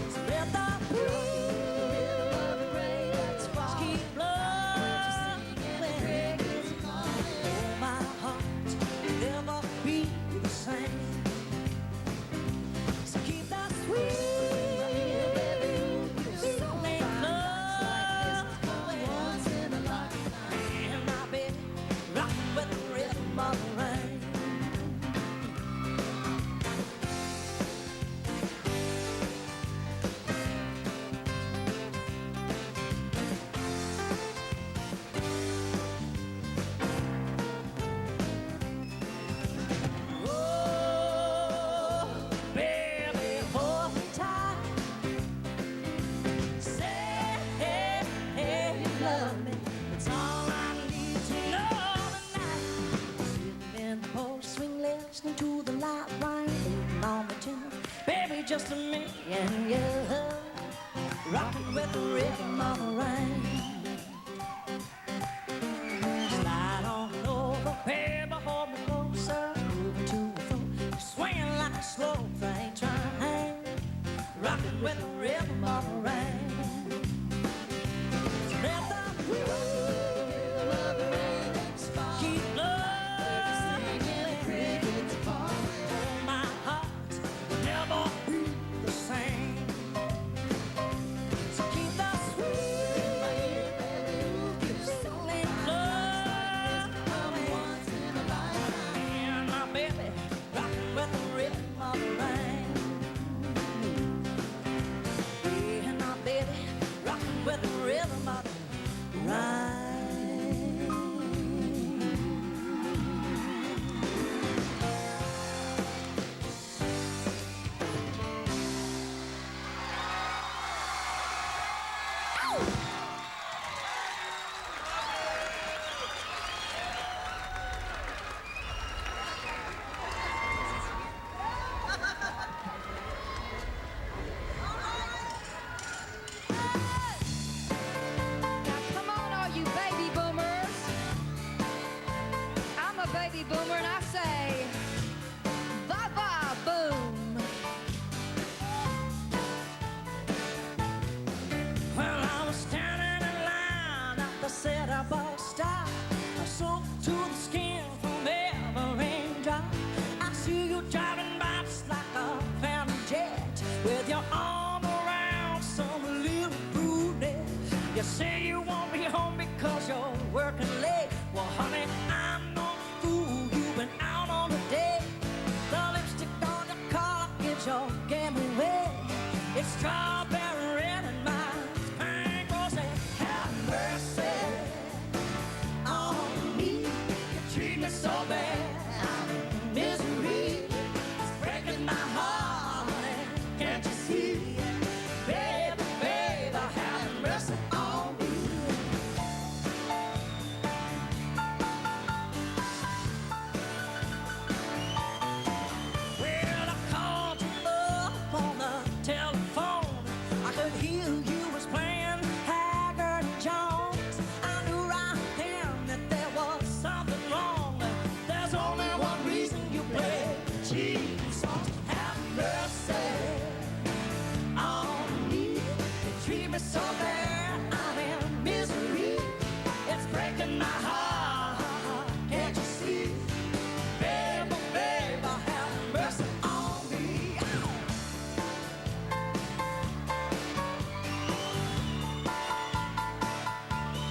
So let the rhythm of the rain, just keep blowing. Oh, my heart will never be the same. So keep that sweet. To the light rain, beating on the tin. Baby, just me and you, rocking with the rhythm of the rain. Slide on over, baby, hold me closer, moving to and fro, swinging like a slow freight train, rocking with the rhythm of the rain. So let the rhythm of the rain keep blowing. With the rhythm of the rain. Baby boomer, and I say, bye-bye, boom. Well, I was standing in line at the city bus stop. I soaked to the skin from every drop. I see you driving by just like a phantom jet, with your arm around some little brunette. You say you won't be home because you're working late. Well, honey, I'm no fool. You've been out on the date. The lipstick on your collar gives your game away. It's strawberry red and mine. Pink rosé. Have mercy on me. You treat me so bad. I'm in misery. It's breaking my heart, honey. Can't you see? Baby, baby, have mercy on me. Well, I called you up on the telephone. I could hear you was playing Haggard and Jones. I knew right then that there was something wrong. There's only one reason you play cheap songs. Have mercy on me. You treat me so bad, I'm in misery. It's breaking my heart. Can't you see? Baby, baby, have mercy on me.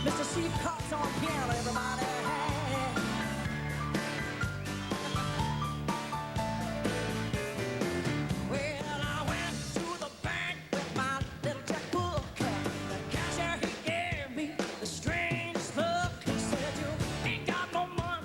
Mr. Steve Cox on piano, everybody. Well, I went to the bank with my little checkbook. The cashier, he gave me the strangest look. He said, you ain't got no money.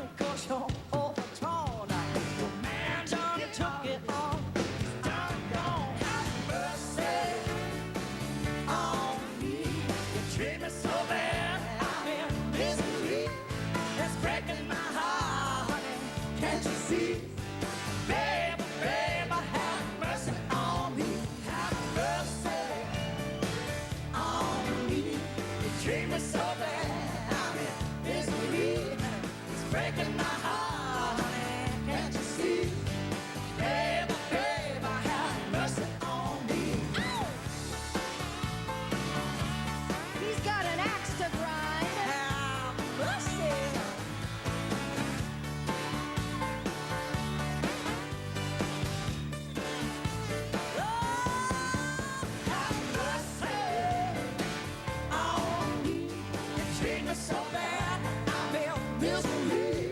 me so bad. I feel misery.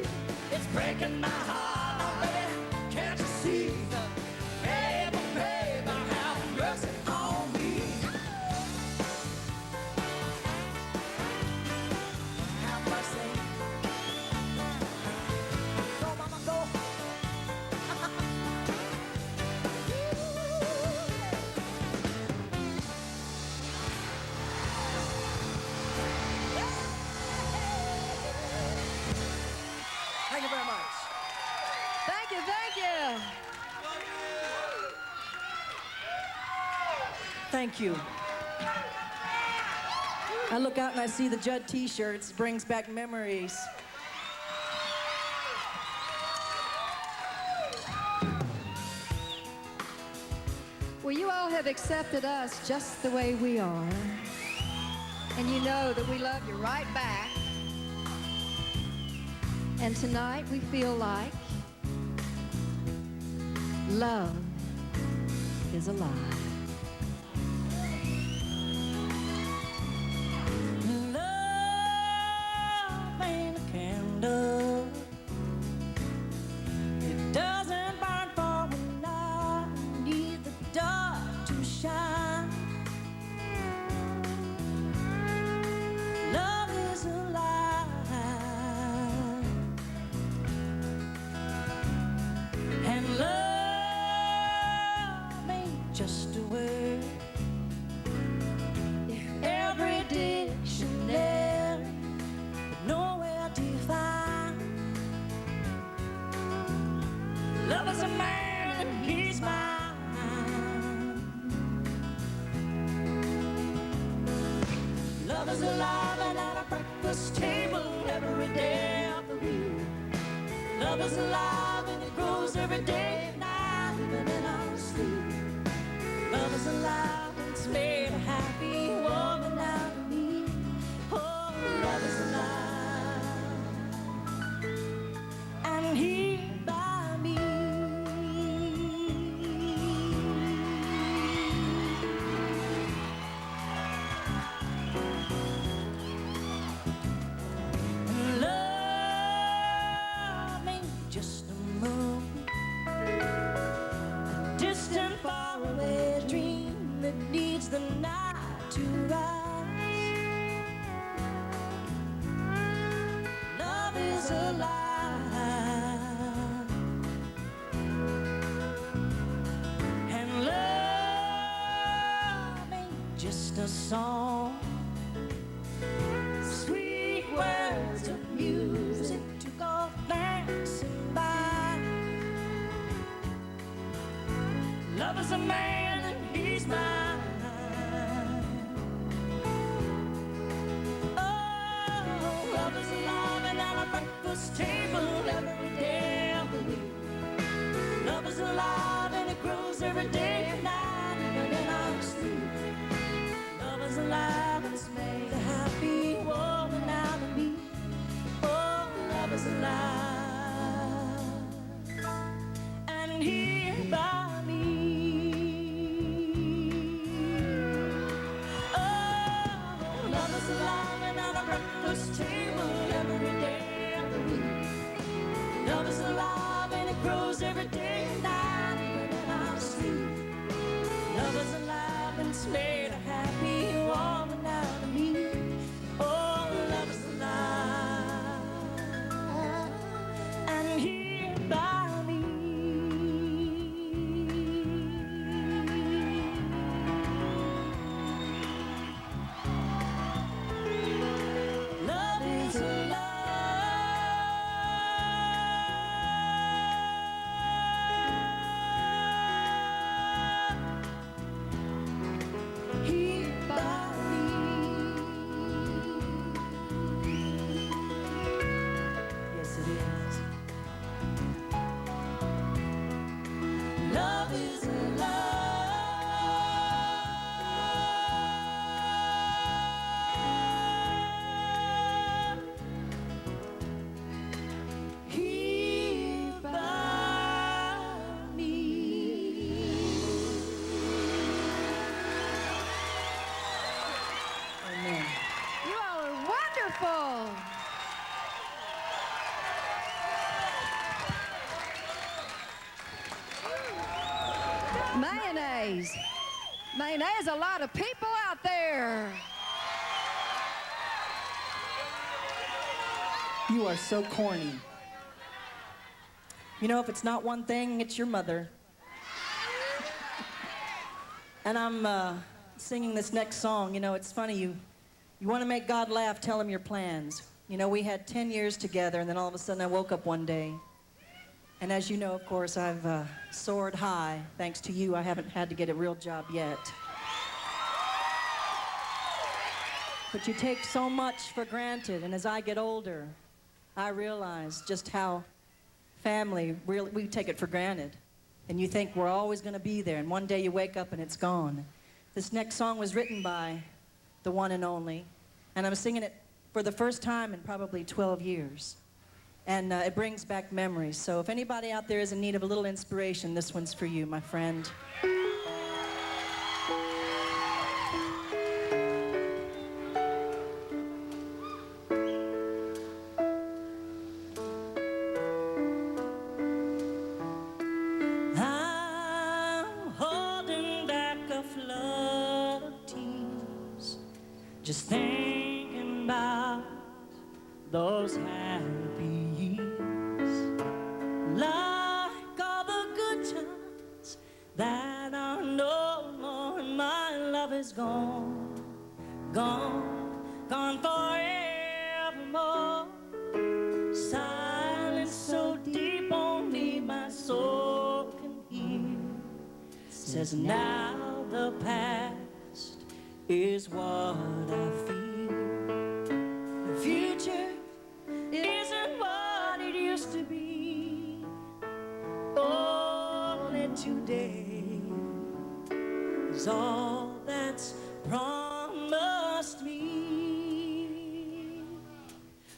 It's breaking my heart, oh, baby. Can't you see? Baby, baby, have mercy on me. Have mercy. Go, mama, go. Thank you very much. Thank you, thank you. Thank you. I look out and I see the Judd t-shirts. Brings back memories. Well, you all have accepted us just the way we are. And you know that we love you right back. And tonight we feel like love is alive. Love ain't a candle. It doesn't burn for a night. Need the dark to shine. Love is alive. And love ain't just a word. Every dictionary, but nowhere to find. Love is a man and he's mine. Love is alive and at a breakfast table every day of the week. Love is alive and it grows every day and night, even in our sleep. Love is alive and it's made a happy woman out of me. Oh, love is alive and here by me. And love ain't just a moon, a distant faraway dream that needs the night to rise. Love is alive, and love ain't just a song. Sweet words of music to go dancing by. Love is a man and he's mine. Oh, love is alive and at a breakfast table every day of the week. Love is alive and it grows every day and night, even in our sleep. Love is alive and it's made a happy woman out of me. Oh, love is alive and here by me. Oh, love is alive and at a breakfast table every day of the week. Michael. Mayonnaise. Mayonnaise, a lot of people out there. You are so corny. You know, if it's not one thing, it's your mother. And I'm singing this next song. You know, it's funny, you want to make God laugh, tell him your plans. You know, we had 10 years together, and then all of a sudden I woke up one day. And as you know, of course, I've soared high. Thanks to you, I haven't had to get a real job yet. But you take so much for granted, and as I get older, I realize just how family, we take it for granted. And you think we're always going to be there, and one day you wake up and it's gone. This next song was written by the one and only, and I'm singing it for the first time in probably 12 years. And it brings back memories. So if anybody out there is in need of a little inspiration, this one's for you, my friend. I'm holding back a flood of tears, just thinking about those happy years, like all the good times that are no more, and my love is gone, gone forevermore. Silence so deep only my soul can hear, says now the past is what I feel. The future isn't what it used to be. Only today is all that's promised me.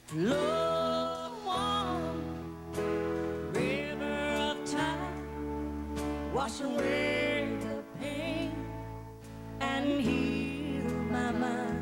Flow on, river of time, wash away the pain and heal my mind.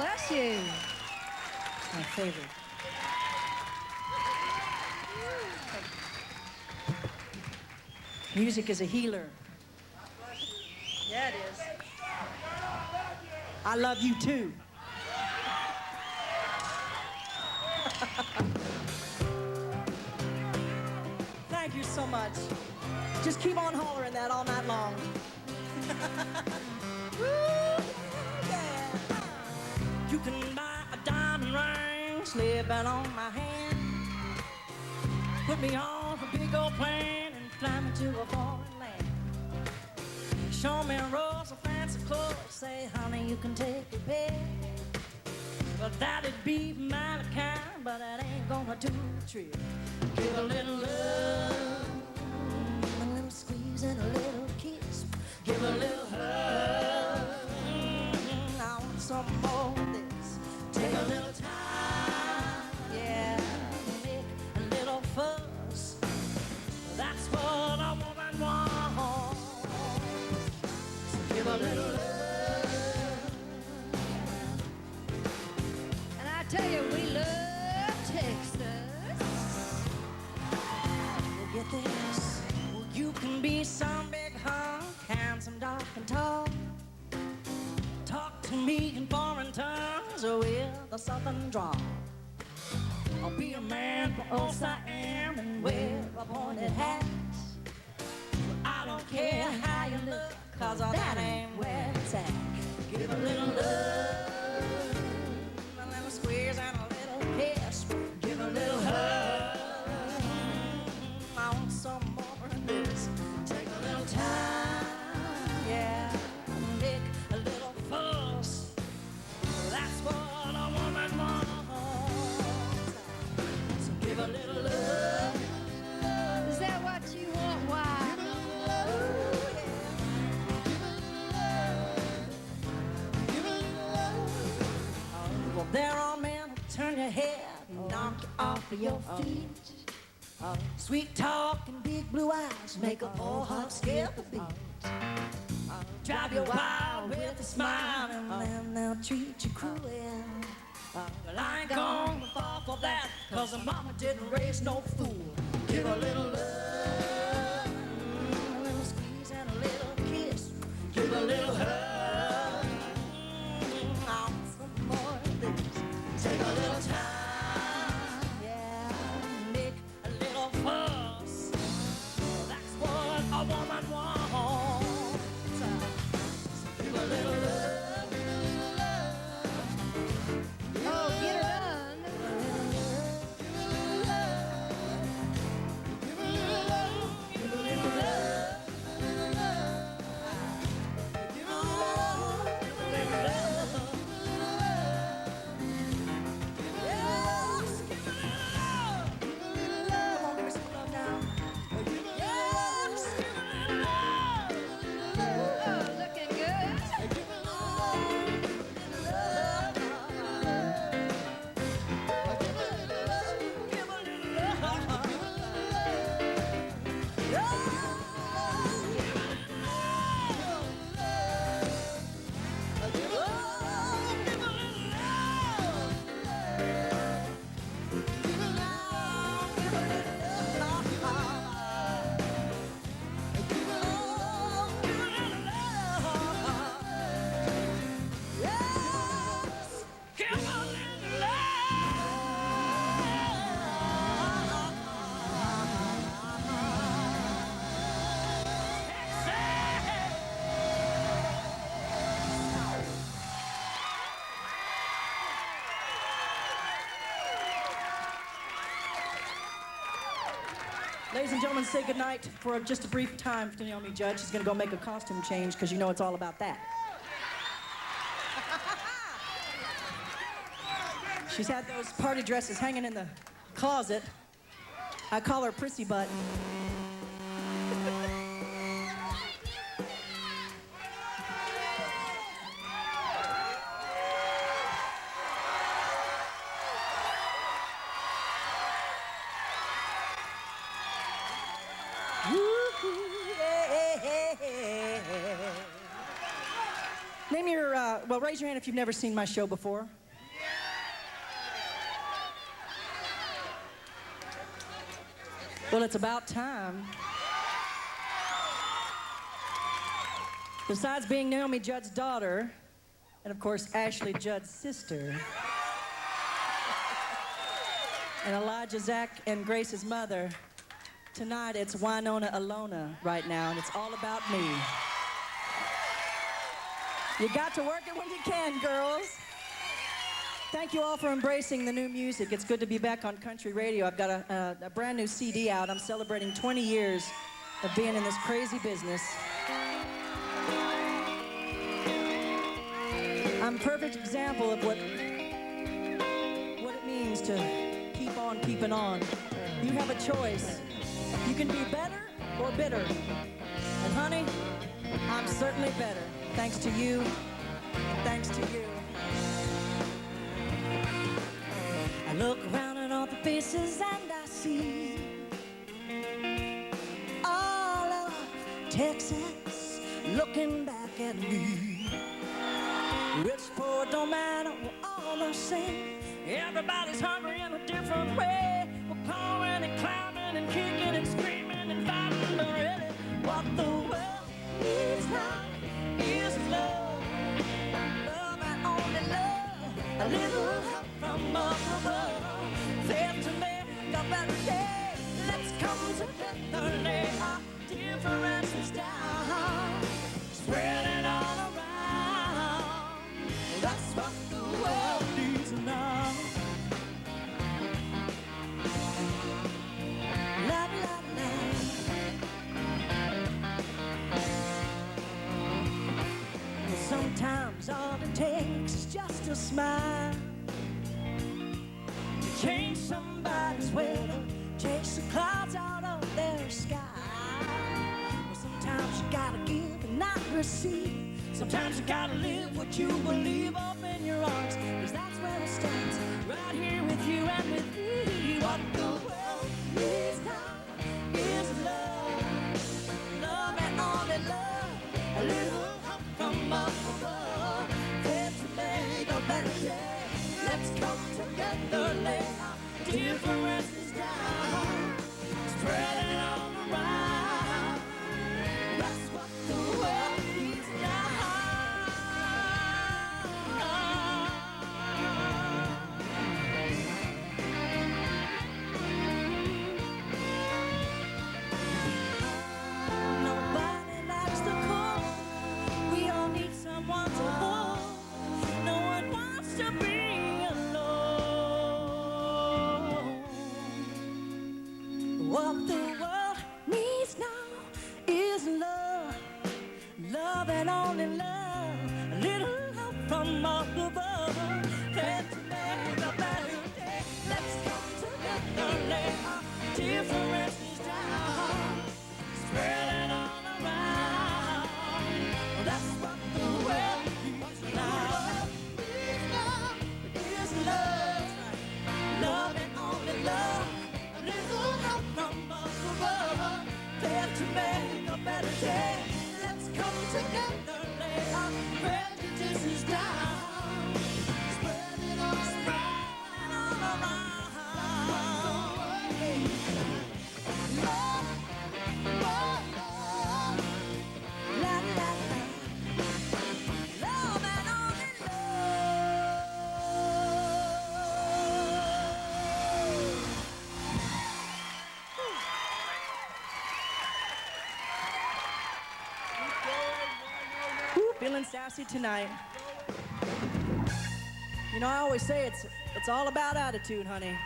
bless you. My favorite. Music is a healer. Yeah, it is. I love you too. Thank you so much. Just keep on hollering that all night long. Woo, yeah. You can buy a diamond ring, slip it on my hand. Put me on a big old plane and fly me to a foreign land. Show me rolls of fancy clothes, say, honey, you can take your pick. Well, that'd be mighty kind, but that ain't gonna do the trick. Give a little love, a little squeeze and a little kiss. Give a little hug, I want some more of this. Take a little time, yeah, make a little fuss. That's what a woman wants. So give a little love. And I tell you, we love Texas. Well, get this. Well, you can be some big hunk, handsome, dark, and tall. Talk to me in foreign tongues or with a southern drawl. I'll be a man from old Siam and wear a pointed hat. I don't care how you look, cause that ain't where it's at. Give a little love, a little squeeze and a little kiss. Give a little hug, I want some more of this. Take a little time, yeah, make a little fuss. That's what a woman wants. So give a little love. Is that what you want? Why? Well, there are men who turn your head and knock you off of your feet. Sweet talk and big blue eyes make a poor heart skip a beat. Drive you wild with a smile and then they'll treat you cruel. Well, I ain't gonna fall for that, cause the mama didn't raise no fool. Give a little love, a little squeeze and a little kiss. Give a little hug, I want some more of this. Take a little time, yeah, make a little fuss. That's what a woman wants. So give a little love. Oh, get her done. Oh, looking good. Ladies and gentlemen, say goodnight for just a brief time to Naomi Judd. She's going to go make a costume change because you know it's all about that. She's had those party dresses hanging in the closet. I call her Prissy Butt. Name your, well, raise your hand if you've never seen my show before. Well, it's about time. Besides being Naomi Judd's daughter, and of course Ashley Judd's sister, and Elijah, Zach, and Grace's mother, tonight it's Wynonna Alona right now, and it's all about me. You got to work it when you can, girls. Thank you all for embracing the new music. It's good to be back on country radio. I've got a brand new CD out. I'm celebrating 20 years of being in this crazy business. I'm a perfect example of what it means to keep on keeping on. You have a choice. You can be better or bitter. And honey, I'm certainly better. Thanks to you, and thanks to you. I look around at all the faces and I see all of Texas looking back at me. Rich, poor, don't matter, we're all the same. Everybody's hungry in a different way. We're clawing and climbing and kicking and screaming and fighting, but really what the world needs now is love. Love and only love. A little help from up above. There to make a better day. Let's come together, lay our differences down. Spread it all around. That's what the world needs now. La la la. Sometimes all it takes is just a smile to change somebody's weather, chase the clouds out of their sky. Well, sometimes you gotta give and not receive. Sometimes you gotta live what you believe up in your arms, 'cause that's where it starts, right here with you and with me. What the world needs now is love. Love and only love. A little help from up above. There to make a better day. Let's come together, lay our differences down. Spread it all around. That's what the world needs now. Nobody likes the cold. We all need someone to hold. No one wants to be alone. What the world needs now is love. Love and only love. A little help from up above. There to make a better day. Let's come together, lay our differences down. Spread it all around. That's what the world needs now. Is love. Love and only love. A little help from up above. There to make a better day. Let's come together, lay our prejudices down. Spread it all around. Love, love, love. La, la, la. Love and only love. Woo, feeling sassy tonight. You know, I always say it's all about attitude, honey.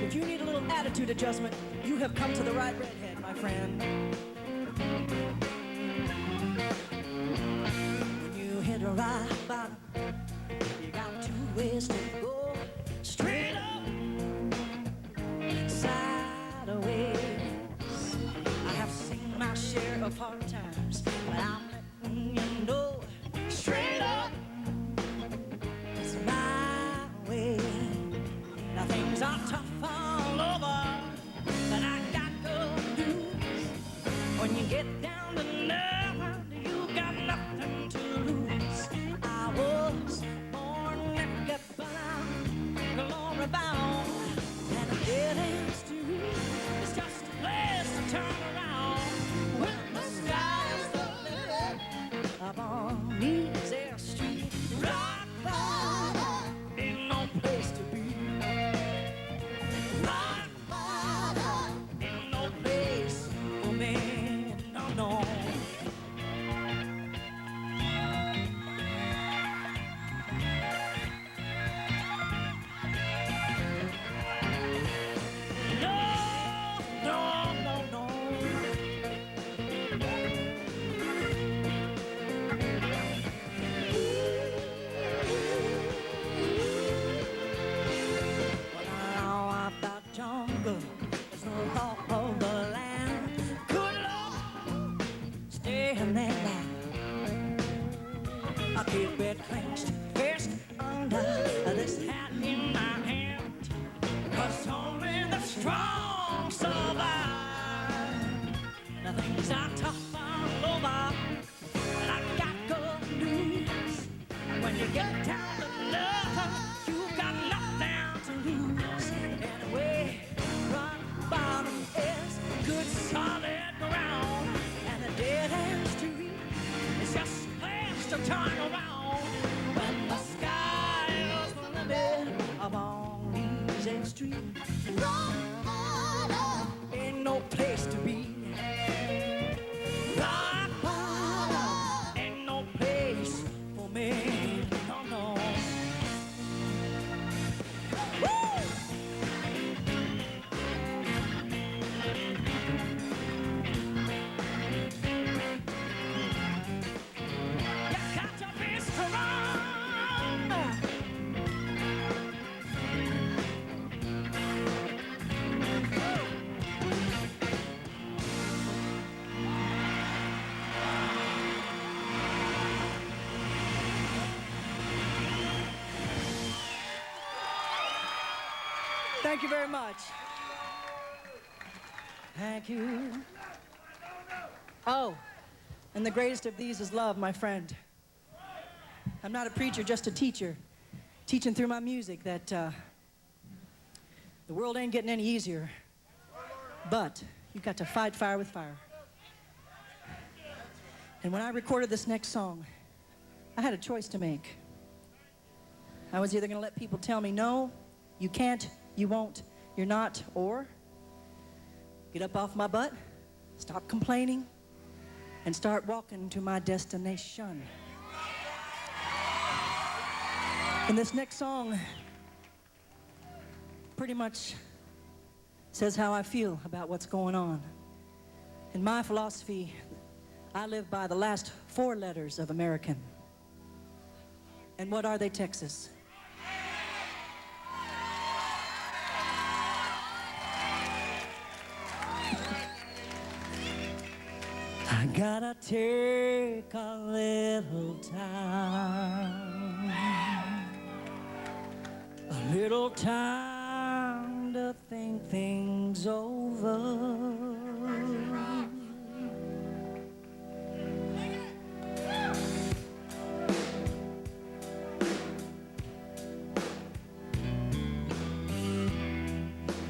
If you need a little attitude adjustment, you have come to the right redhead, my friend. When you hit a rock bottom, you got two ways to go. Straight up, sideways. I have seen my share of hard times, but I'm letting you know. Straight up, it's my way. Now things are tough all over, I keep it clenched, fist under this hat in my hand, 'cause only the strong survive. Now things are tough all over, and I got good news. When you get down to nothing, you've got nothing to lose. Anyway, rock bottom is good solid ground, and a dead end street is just a place to turn around. When the sky is the limit of on Easy Street, rock bottom ain't no place to be. Rock bottom ain't no place for me. No, no. Woo! Thank you very much. Thank you. Oh, and the greatest of these is love, my friend. I'm not a preacher, just a teacher, teaching through my music that the world ain't getting any easier, but you've got to fight fire with fire. And when I recorded this next song, I had a choice to make. I was either going to let people tell me, no, you can't, you won't, you're not, or get up off my butt, stop complaining, and start walking to my destination. And this next song pretty much says how I feel about what's going on. In my philosophy, I live by the last 4 letters of American. And what are they, Texas? I gotta take a little time, a little time to think things over.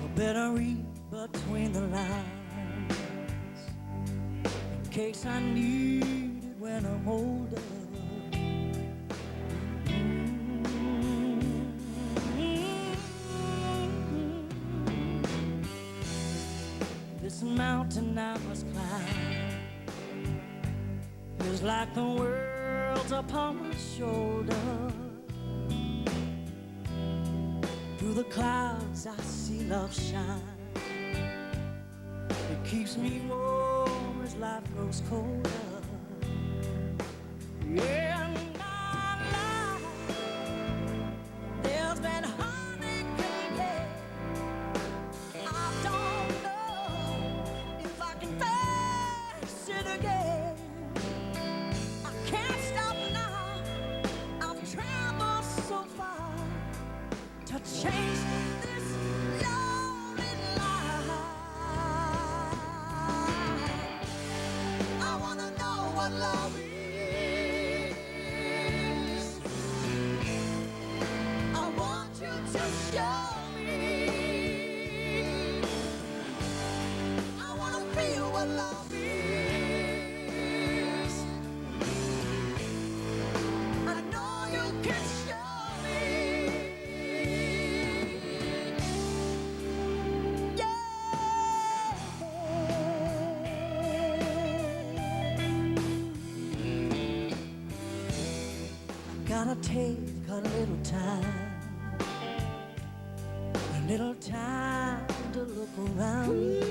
I better read between the lines, in case I need it when I'm older. This mountain I must climb feels like the world's upon my shoulder. Through the clouds I see love shine. It keeps me warm as life grows colder. Yeah, in my life there's been heartache, yeah. I don't know if I can face it again. I can't stop now. I've traveled so far to change this lonely life. I wanna know what love is. I want you to show me. I wanna feel what love is. I know you can show me. Gotta take a little time to look around me.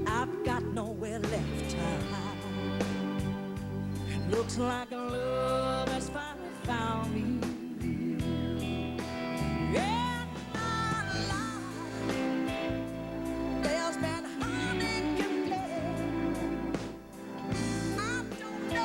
I've got nowhere left to hide. It looks like love has finally found me. Yeah, my life, there's been heartache and pain. I don't know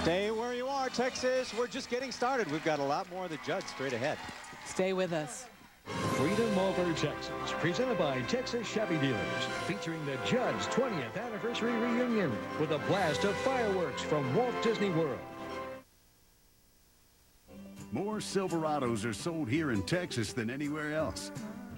Stay where you are, Texas. We're just getting started. We've got a lot more of the Judds straight ahead. Stay with us. Freedom Over Texas, presented by Texas Chevy Dealers, featuring the Judds' 20th anniversary reunion with a blast of fireworks from Walt Disney World. More Silverados are sold here in Texas than anywhere else,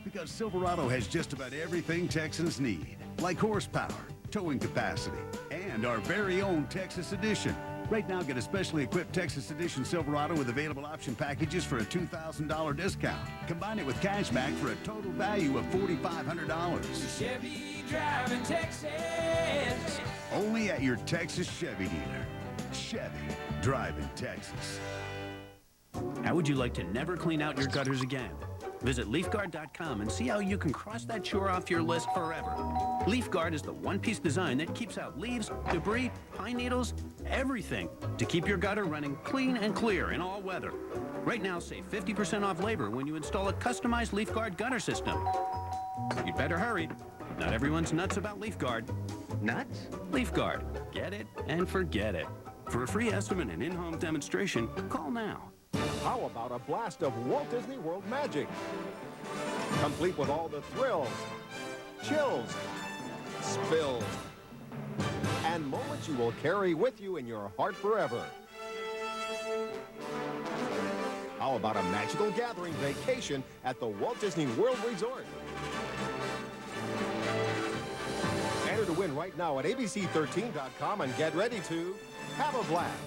because Silverado has just about everything Texans need, like horsepower, towing capacity, and our very own Texas Edition. Right now, get a specially equipped Texas Edition Silverado with available option packages for a $2,000 discount. Combine it with cashback for a total value of $4,500. Chevy driving Texas. Only at your Texas Chevy dealer. Chevy driving Texas. How would you like to never clean out your gutters again? Visit LeafGuard.com and see how you can cross that chore off your list forever. LeafGuard is the one-piece design that keeps out leaves, debris, pine needles, everything to keep your gutter running clean and clear in all weather. Right now, save 50% off labor when you install a customized LeafGuard gutter system. You'd better hurry. Not everyone's nuts about LeafGuard. Nuts? LeafGuard. Get it and forget it. For a free estimate and in-home demonstration, call now. How about a blast of Walt Disney World magic? Complete with all the thrills, chills, spills, and moments you will carry with you in your heart forever. How about a magical gathering vacation at the Walt Disney World Resort? Enter to win right now at abc13.com and get ready to have a blast.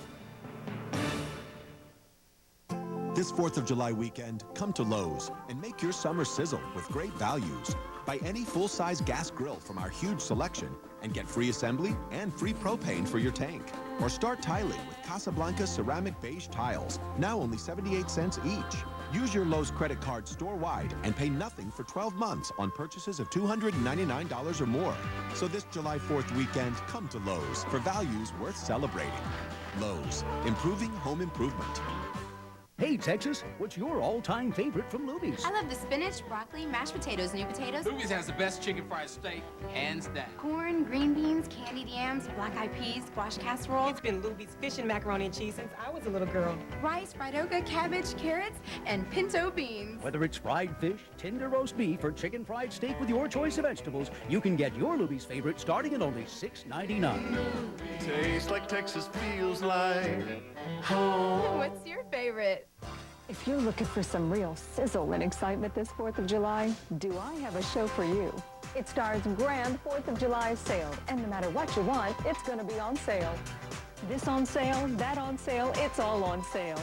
This 4th of July weekend, come to Lowe's and make your summer sizzle with great values. Buy any full-size gas grill from our huge selection and get free assembly and free propane for your tank. Or start tiling with Casablanca ceramic beige tiles, now only 78 cents each. Use your Lowe's credit card store-wide and pay nothing for 12 months on purchases of $299 or more. So this July 4th weekend, come to Lowe's for values worth celebrating. Lowe's, improving home improvement. Hey, Texas, what's your all-time favorite from Luby's? I love the spinach, broccoli, mashed potatoes, new potatoes. Luby's has the best chicken fried steak, hands down. Corn, green beans, candied yams, black-eyed peas, squash casserole. It's been Luby's fish and macaroni and cheese since I was a little girl. Rice, fried okra, cabbage, carrots, and pinto beans. Whether it's fried fish, tender roast beef, or chicken fried steak with your choice of vegetables, you can get your Luby's favorite starting at only $6.99. Tastes like Texas feels like home. What's your favorite? If you're looking for some real sizzle and excitement this 4th of July, do I have a show for you? It stars grand 4th of July sale, and no matter what you want, it's going to be on sale. This on sale, that on sale, it's all on sale.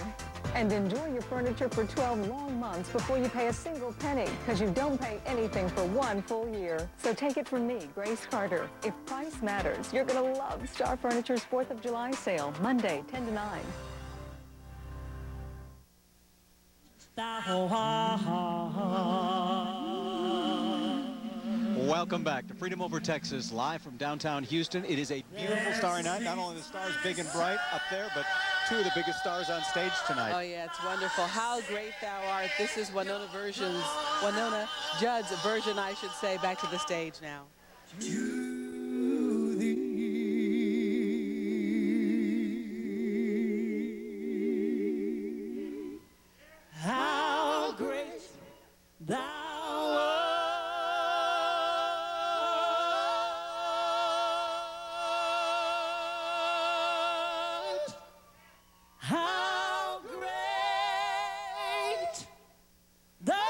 And enjoy your furniture for 12 long months before you pay a single penny, because you don't pay anything for one full year. So take it from me, Grace Carter. If price matters, you're going to love Star Furniture's 4th of July sale, Monday, 10 to 9. Welcome back to Freedom Over Texas, live from downtown Houston. It is a beautiful starry night. Not only the stars big and bright up there, but two of the biggest stars on stage tonight. Oh, yeah, it's wonderful. How great thou art. This is Winona Judd's version, I should say, back to the stage now. How great thou art. How great thou art.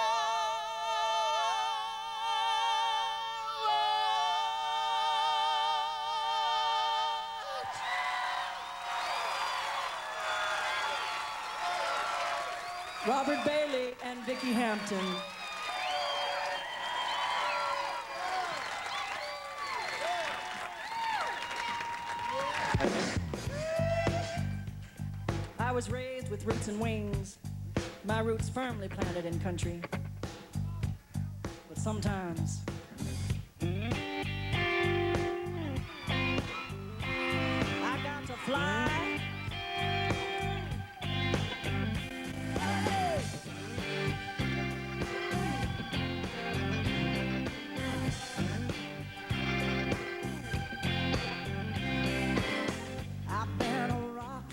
Robert Bailey and Vicki Hampton. I was raised with roots and wings, my roots firmly planted in country. But sometimes I got to fly. I've been a rock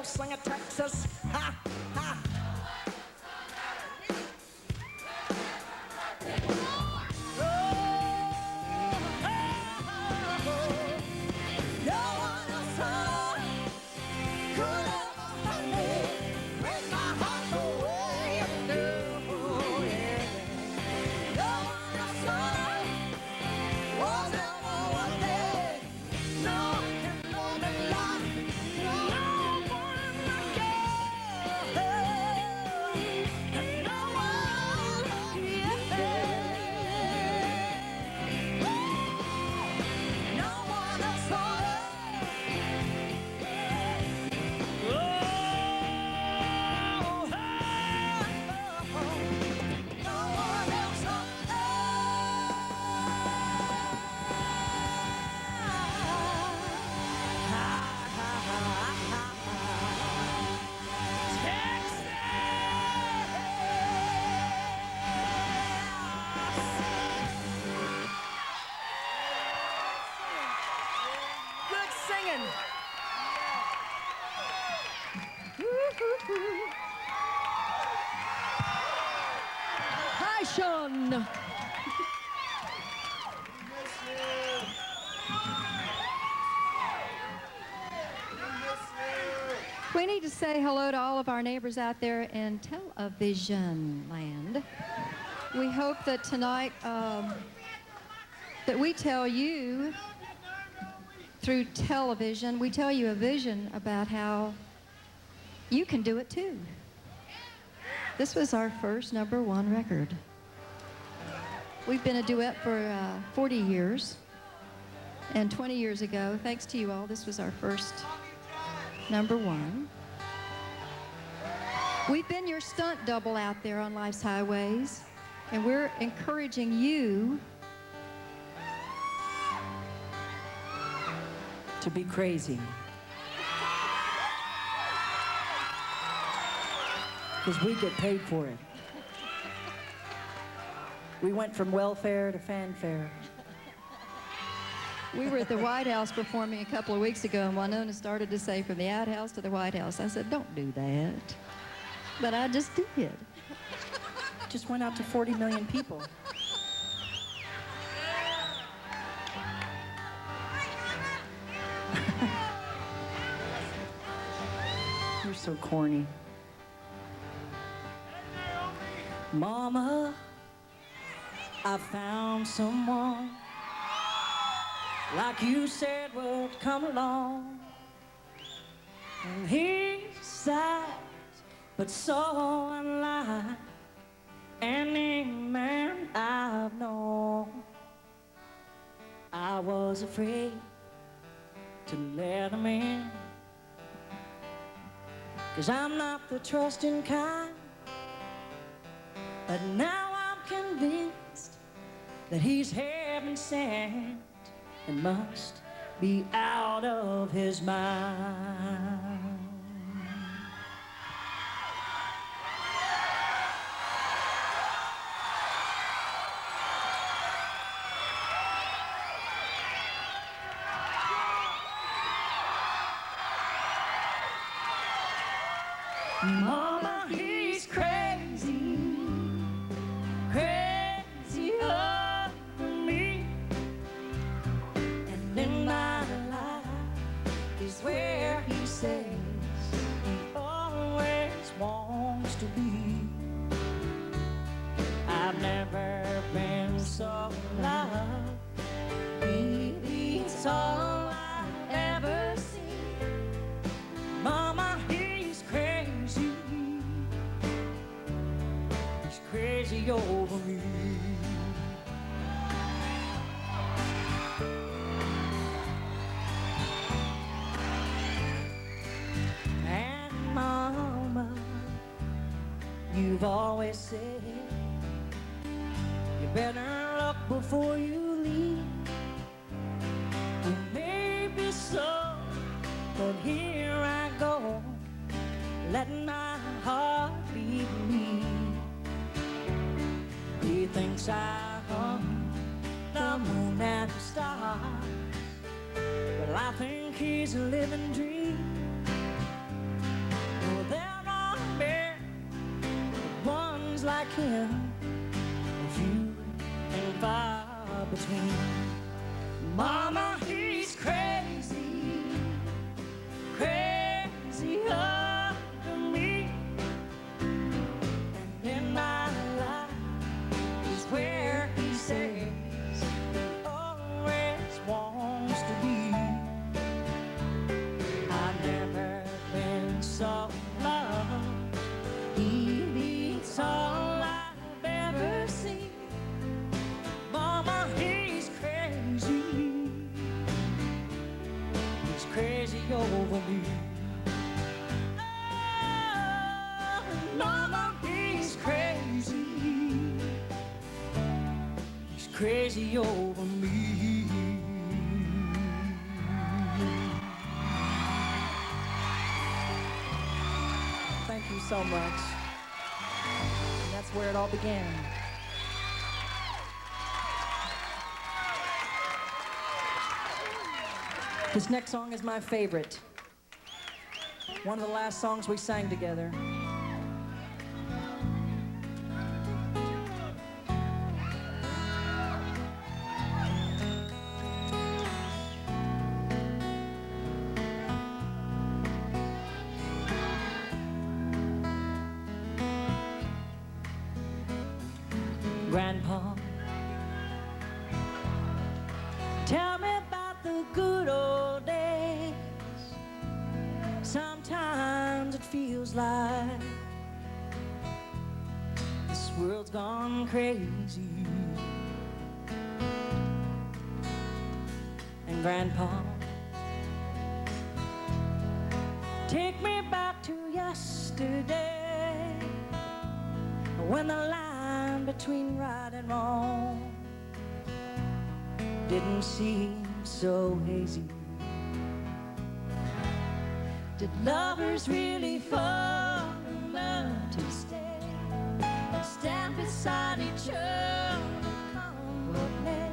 sing it, Texas. Ha, ha. Hi, Sean. We need to say hello to all of our neighbors out there in television land. We hope that tonight that we tell you through television, we tell you a vision about how you can do it too. This was our first #1 record. We've been a duet for 40 years. And 20 years ago, thanks to you all, this was our first #1. We've been your stunt double out there on life's highways, and we're encouraging you to be crazy. Because we get paid for it. We went from welfare to fanfare. We were at the White House performing a couple of weeks ago, and Winona started to say, from the outhouse to the White House. I said, don't do that. But I just did. Just went out to 40 million people. You're so corny. Mama, I found someone like you said would come along. And he's sad, but so unlike any man I've known. I was afraid to let him in, 'cause I'm not the trusting kind. But now I'm convinced that he's heaven sent and must be out of his mind. Mama, he's crazy, crazy over me. And in my life is where he says he always wants to be. I've never been so loved. He's all I've ever seen. Mama, he's crazy. He's crazy over me. And Mama, you've always said you better look before you leave. Well, maybe so, but here I go, letting my heart lead me. He thinks I hung the moon and the stars. Well, I think he's a living dream. like him, few and far between. Mama, he's crazy, crazy over me. And in my life is where he says he always wants to be. I've never been so loved. He beats all I've ever seen. Mama, he's crazy. He's crazy over me. Oh, Mama, he's crazy. He's crazy over me. Thank you so much. And that's where it all began. This next song is my favorite. One of the last songs we sang together. Grandpa, tell me about the good old days. Sometimes it feels like this world's gone crazy. And Grandpa, take me back to yesterday, when the line between right and wrong didn't seem so hazy. Did lovers really fall in love to stay and stand beside each other, come what may?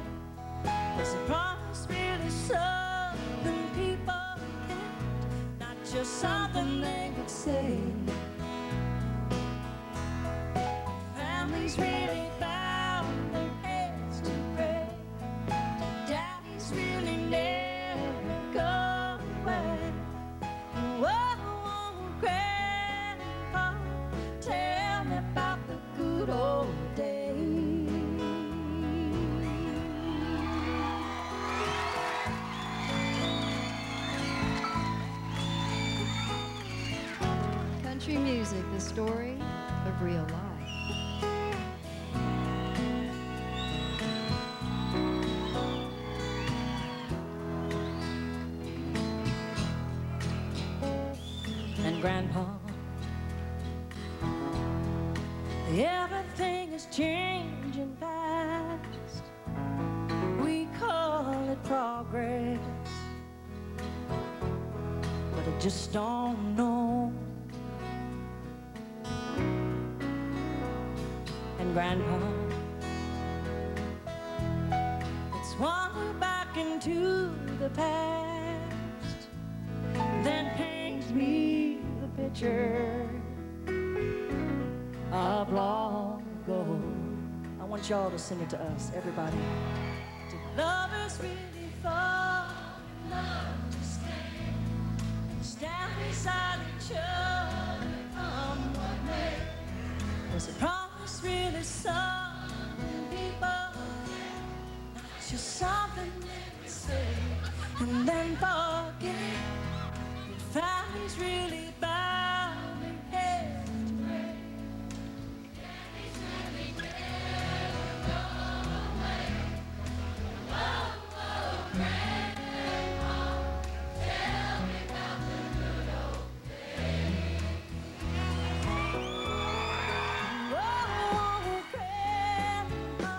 Was the promise really something people kept, not just something they would say? Families really bow their heads to pray. Daddies really never go away. Whoa, Grandpa, tell me about the good old days. Country music, the story of real life. And Grandpa, everything is changing fast. We call it progress, but I just don't know. And Grandpa, let's wander back into the past, then paint me the picture of long ago. I want y'all to sing it to us, everybody. Did lovers really fall in love to stand beside each other, come what may? Was a promise really something people, not just something they would say and then forget? Did families really bow their heads to pray? Daddies really never go away. Whoa, whoa, Grandpa, tell me about the good old days. Whoa, Grandpa,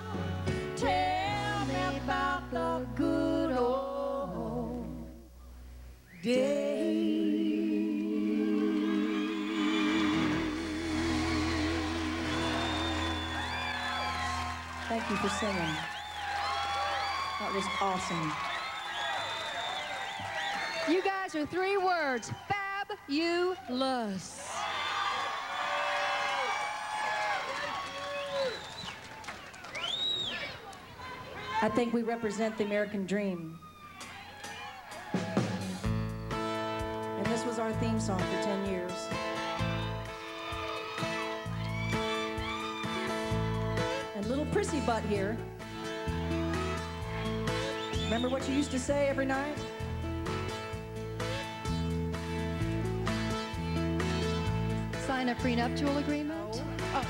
tell me about the good old days. Thank you for singing. That was awesome. You guys are 3 words: fabulous. I think we represent the American dream. And this was our theme song for 10 years. And little Prissy Butt here. Remember what you used to say every night? Sign a prenuptial agreement? Oh.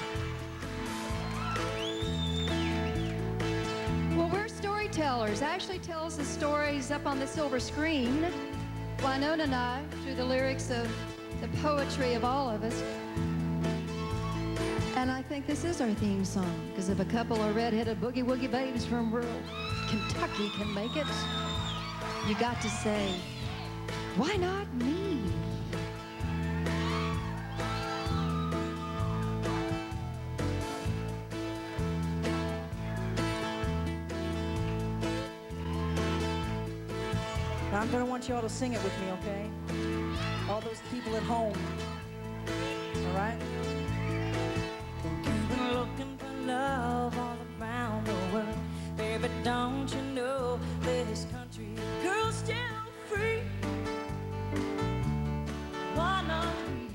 Well, we're storytellers. Ashley tells the stories up on the silver screen. Wynonna and I, through the lyrics of the poetry of all of us. And I think this is our theme song, because if a couple of red-headed boogie-woogie babes from rural Kentucky can make it, you got to say, why not me? Now, I'm gonna want you all to sing it with me, okay? All those people at home, all right? You've been looking for love all around the world. Baby, don't you know this country girl's still free? Why not me?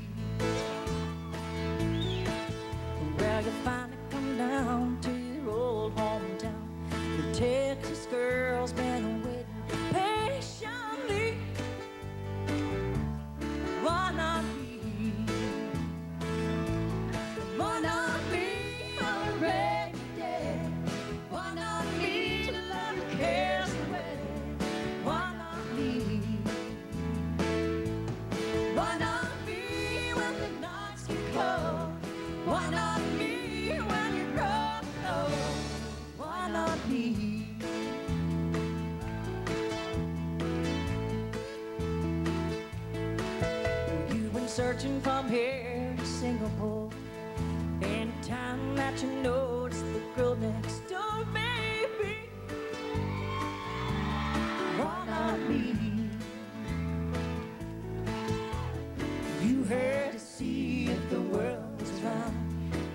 Well, you finally come down to your old hometown. The Texas girl's been waiting patiently. Why not me? Why not me on a rainy day? Why not me to love your cares away? Why not me? Why not me when the nights get cold? Why not me when you're growing old? Why not me? You've been searching from here to Singapore. Anytime that you notice the girl next door, baby, why not me? You had to see if the world was round.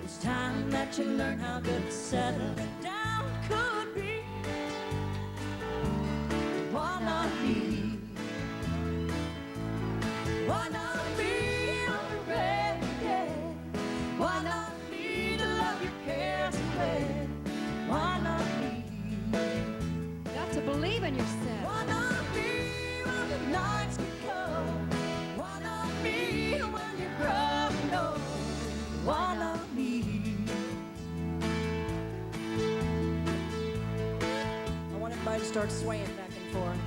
It's time that you learn how good to settle down could be. Why not me? Why not me on a rainy day? Why not me to love your cares away? Why not me? Got to believe in yourself. Why not me when the nights get cold? Why not me when you're growing old? Why not me? I want everybody to start swaying back and forth.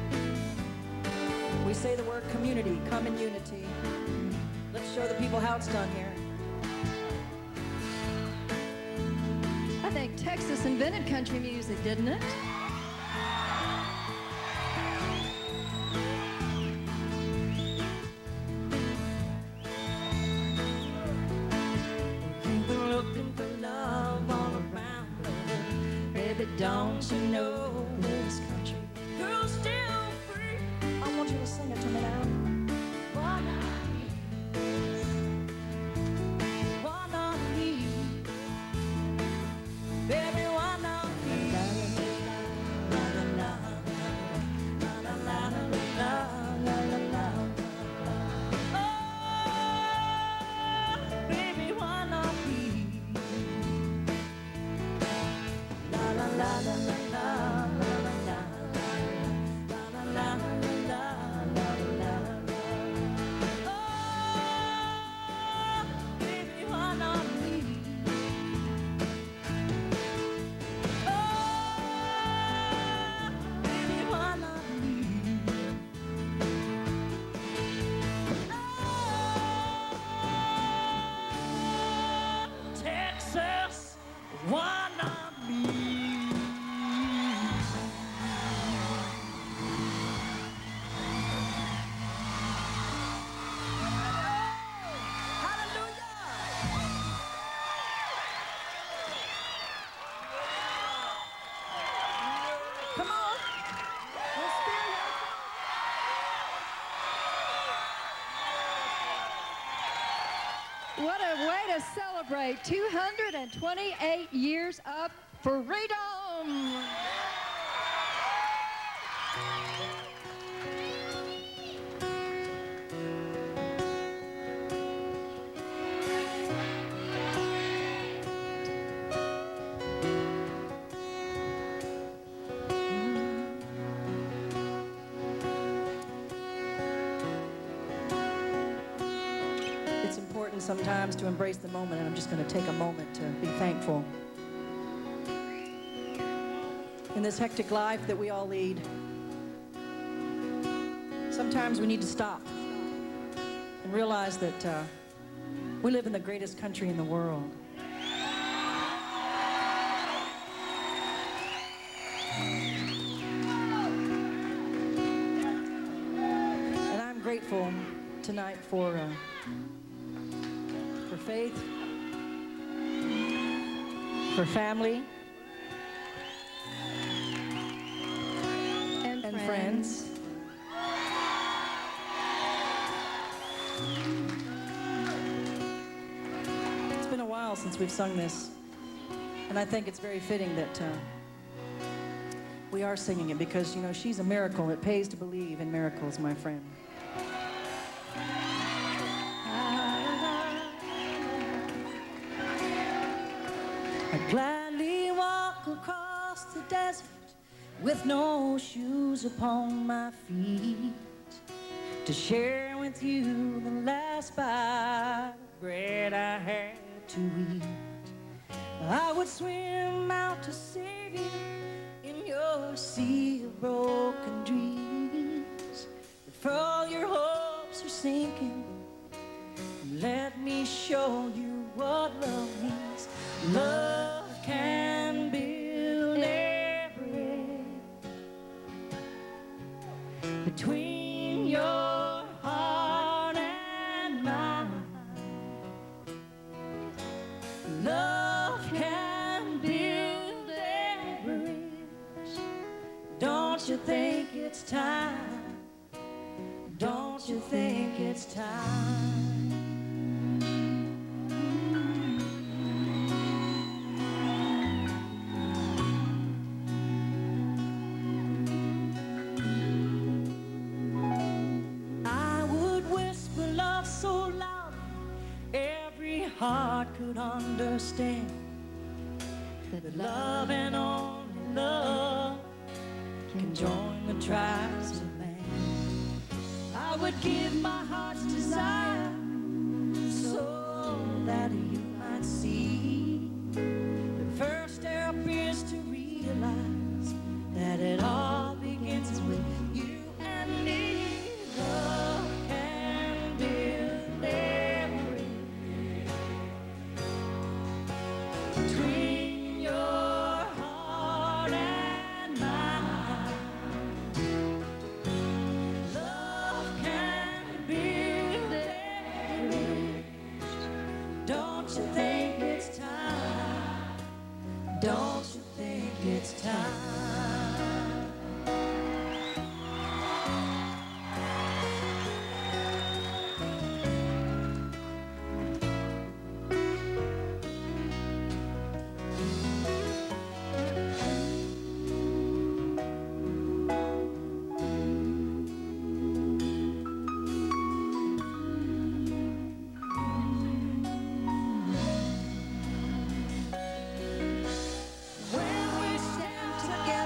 We say the word community, come in unity. Let's show the people how it's done here. I think Texas invented country music, didn't it? You've been looking for love all around the world. Baby, don't you know this country girl's still free? I want you to sing it to me now. Why not me? Why not me? Baby, why not me? La la la la la la la la la la la. Oh, baby, why not me? La la la la la la la la la la la la la la. Oh, baby, why not me? Baby, why not me? Texas, why not me? Come on. Let's spin it. What a way to celebrate 228 years of freedom. forgotten sometimes to embrace the moment, and I'm just going to take a moment to be thankful. In this hectic life that we all lead, sometimes we need to stop and realize that we live in the greatest country in the world. And I'm grateful tonight for faith, for family, and friends. It's been a while since we've sung this, and I think it's very fitting that we are singing it because, you know, she's a miracle. It pays to believe in miracles, my friend. I'd gladly walk across the desert with no shoes upon my feet to share with you the last bite of bread I had to eat. I would swim out to save you in your sea of broken dreams. If all your hopes are sinking, let me show you what love means. Love can build a bridge between your heart and mine. Love can build a bridge. Don't you think it's time? Don't you think it's time? Heart could understand that love and only love can join the tribes of man. I would give my heart's desire so that you might see. The first step is to realize that it all begins with you and me. Love can build a between your heart and mine. Love can build a bridge. Don't you think it's time? Don't you think it's time? When we stand together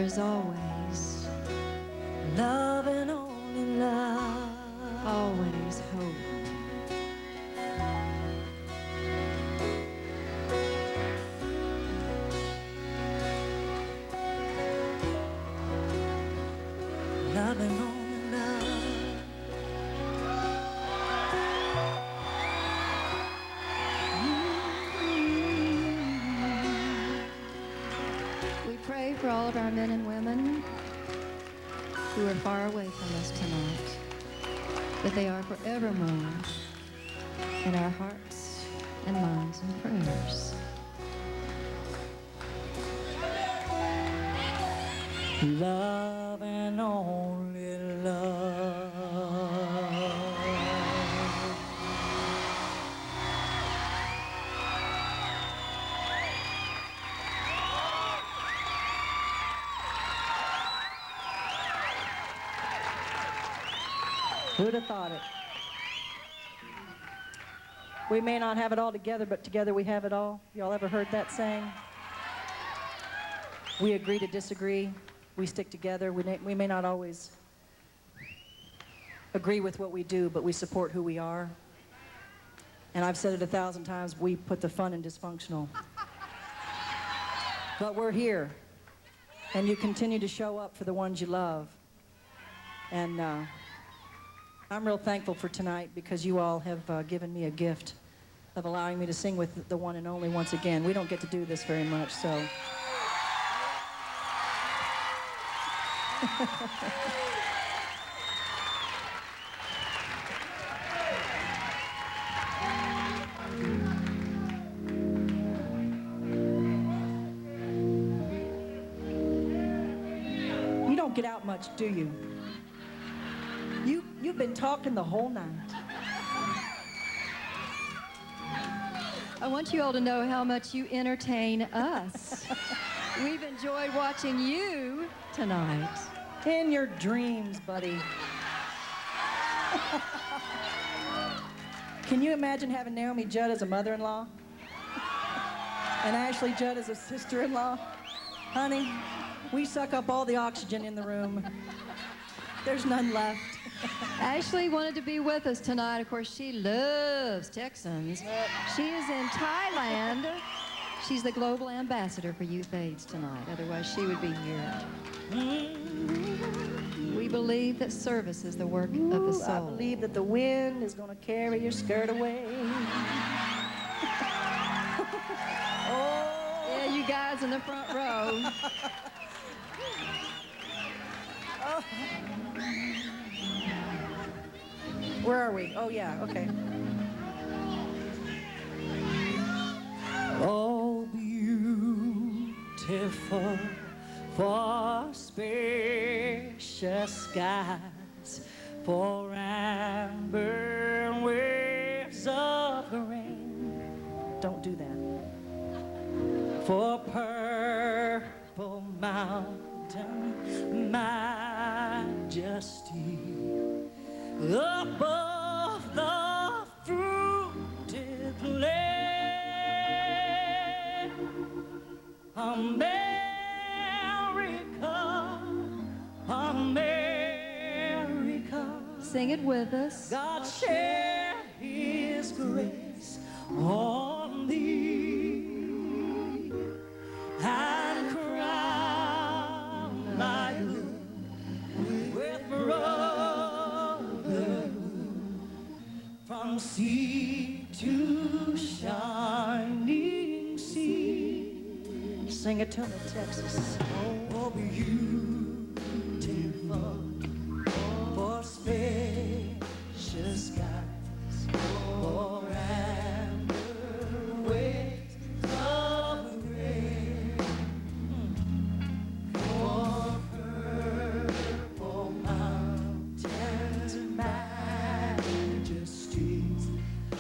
There's always love and only love. always hope. Love and only love. We pray for all of our men and women who are far away from us tonight, that they are forevermore in our hearts and minds and prayers. Love and only love. Who'd have thought it? We may not have it all together, but together we have it all. Y'all ever heard that saying? We agree to disagree. We stick together. We may not always agree with what we do, but we support who we are. And I've said it 1,000 times, we put the fun in dysfunctional. But we're here, and you continue to show up for the ones you love. And I'm real thankful for tonight because you all have given me a gift of allowing me to sing with the one and only once again. We don't get to do this very much, so. You don't get out much, do you? You've been talking the whole night. I want you all to know how much you entertain us. We've enjoyed watching you tonight. In your dreams, buddy. Can you imagine having Naomi Judd as a mother-in-law? And Ashley Judd as a sister-in-law? Honey, we suck up all the oxygen in the room. There's none left. Ashley wanted to be with us tonight. Of course, she loves Texans. She is in Thailand. She's the global ambassador for Youth AIDS tonight. Otherwise, she would be here. We believe that service is the work of the soul. I believe that the wind is going to carry your skirt away. Oh, yeah, you guys in the front row. Oh. Where are we? Oh, yeah, okay. Oh, beautiful for spacious skies, for amber waves of rain. Don't do that. For purple mountain majesty, above the fruited plain. America, America. Sing it with us. God share his grace on thee and crown thy love with brotherhood from sea to shining sea. Sing it to me, Texas. Oh, beautiful for spacious skies, for amber waves of grain, for purple mountains majesties,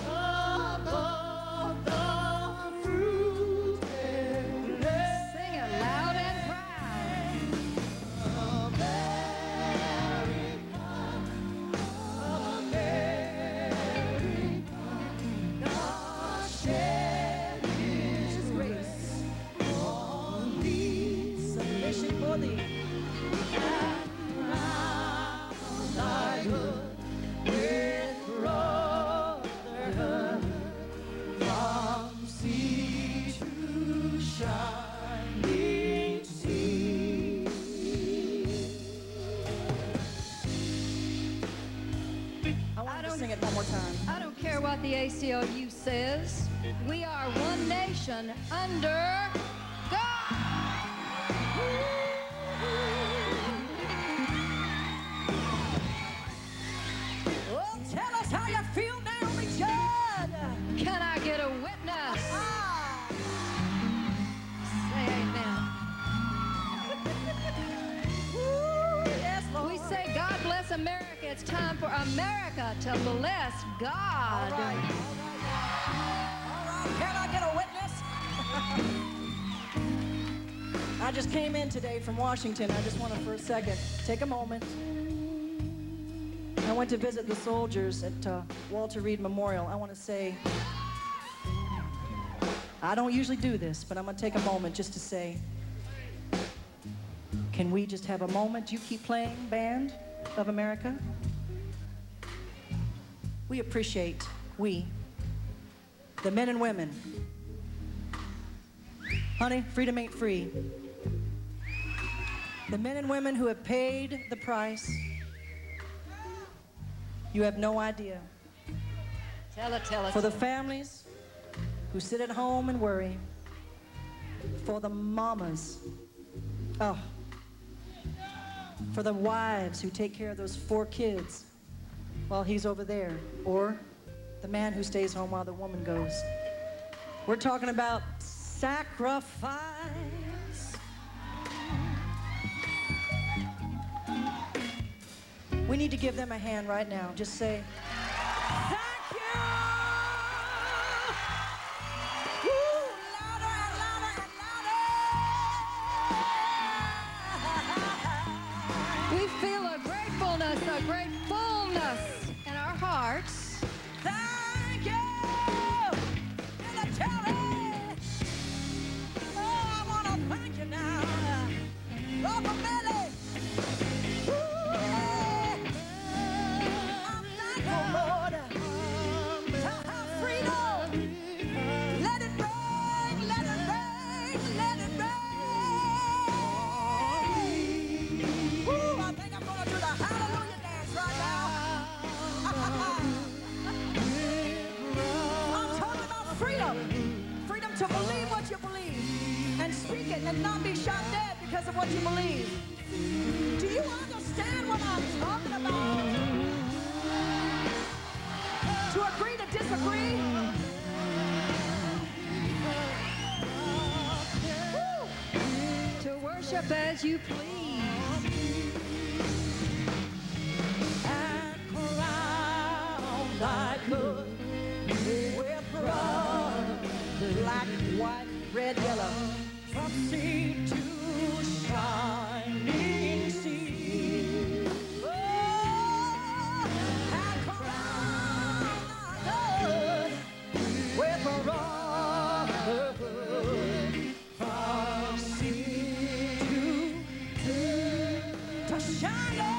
above the fruited. Sing it loud and proud. what the ACLU says. We are one nation under God. Oh, tell us how you feel, Naomi Judd. Can I get a witness? Say amen. Yes, Lord. We say, God bless America. It's time for America to bless God. All right. Can I get a witness? I just came in today from Washington. I just want to, for a second, take a moment. I went to visit the soldiers at Walter Reed Memorial. I want to say, I don't usually do this, but I'm going to take a moment just to say, can we just have a moment? You keep playing, Band of America. We appreciate, the men and women. Honey, freedom ain't free. The men and women who have paid the price. You have no idea. Tell it. For the families who sit at home and worry. For the mamas. Oh. For the wives who take care of those 4 kids while he's over there. Or the man who stays home while the woman goes. We're talking about sacrifice. We need to give them a hand right now. Just say, Thank you. Woo, louder and louder and louder. We feel a gratefulness in our hearts. Thank you. Military. Oh, I want to thank you now. Rubber Billy. I'm thankful, Lord, to have freedom. Let it rain, let it rain, let it rain. Woo, I think I'm going to do the hallelujah dance right now. I'm talking about freedom. Freedom to believe what you believe and speak it and not be shot dead because of what you believe. Do you understand what I'm talking about? To agree to disagree? Woo! To worship as you please. And crowned I could with broad, black, white, red, yellow, from sea to shining sea. Oh, and crowned I could with brotherhood, from sea to shining.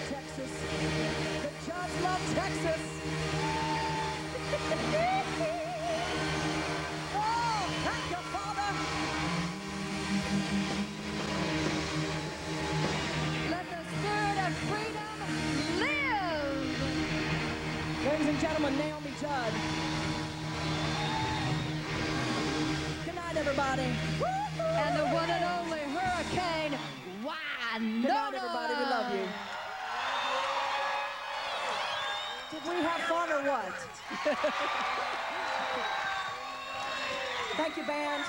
Texas. The judge loves Texas. Oh, thank you, Father. Let the spirit of freedom live. ladies and gentlemen, Naomi Judd. Good night, everybody. And the one and only Hurricane Wynonna. Good night, everybody. We love you. Did we have fun or what? Thank you, band.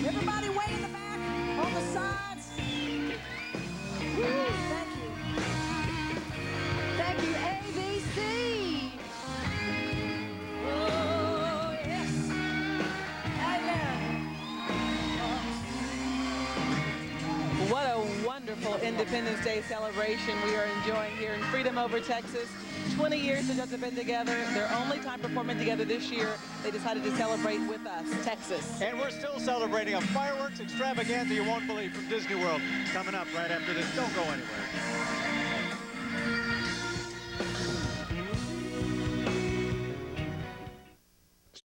Everybody way in the back, on the sides. Woo, thank you. Thank you, ABC. Oh, yes. Amen. What a wonderful wonderful Independence Day celebration we are enjoying here in Freedom Over Texas. 20 years the Judds have been together. Their only time performing together this year. They decided to celebrate with us, Texas. And we're still celebrating a fireworks extravaganza you won't believe from Disney World coming up right after this. Don't go anywhere.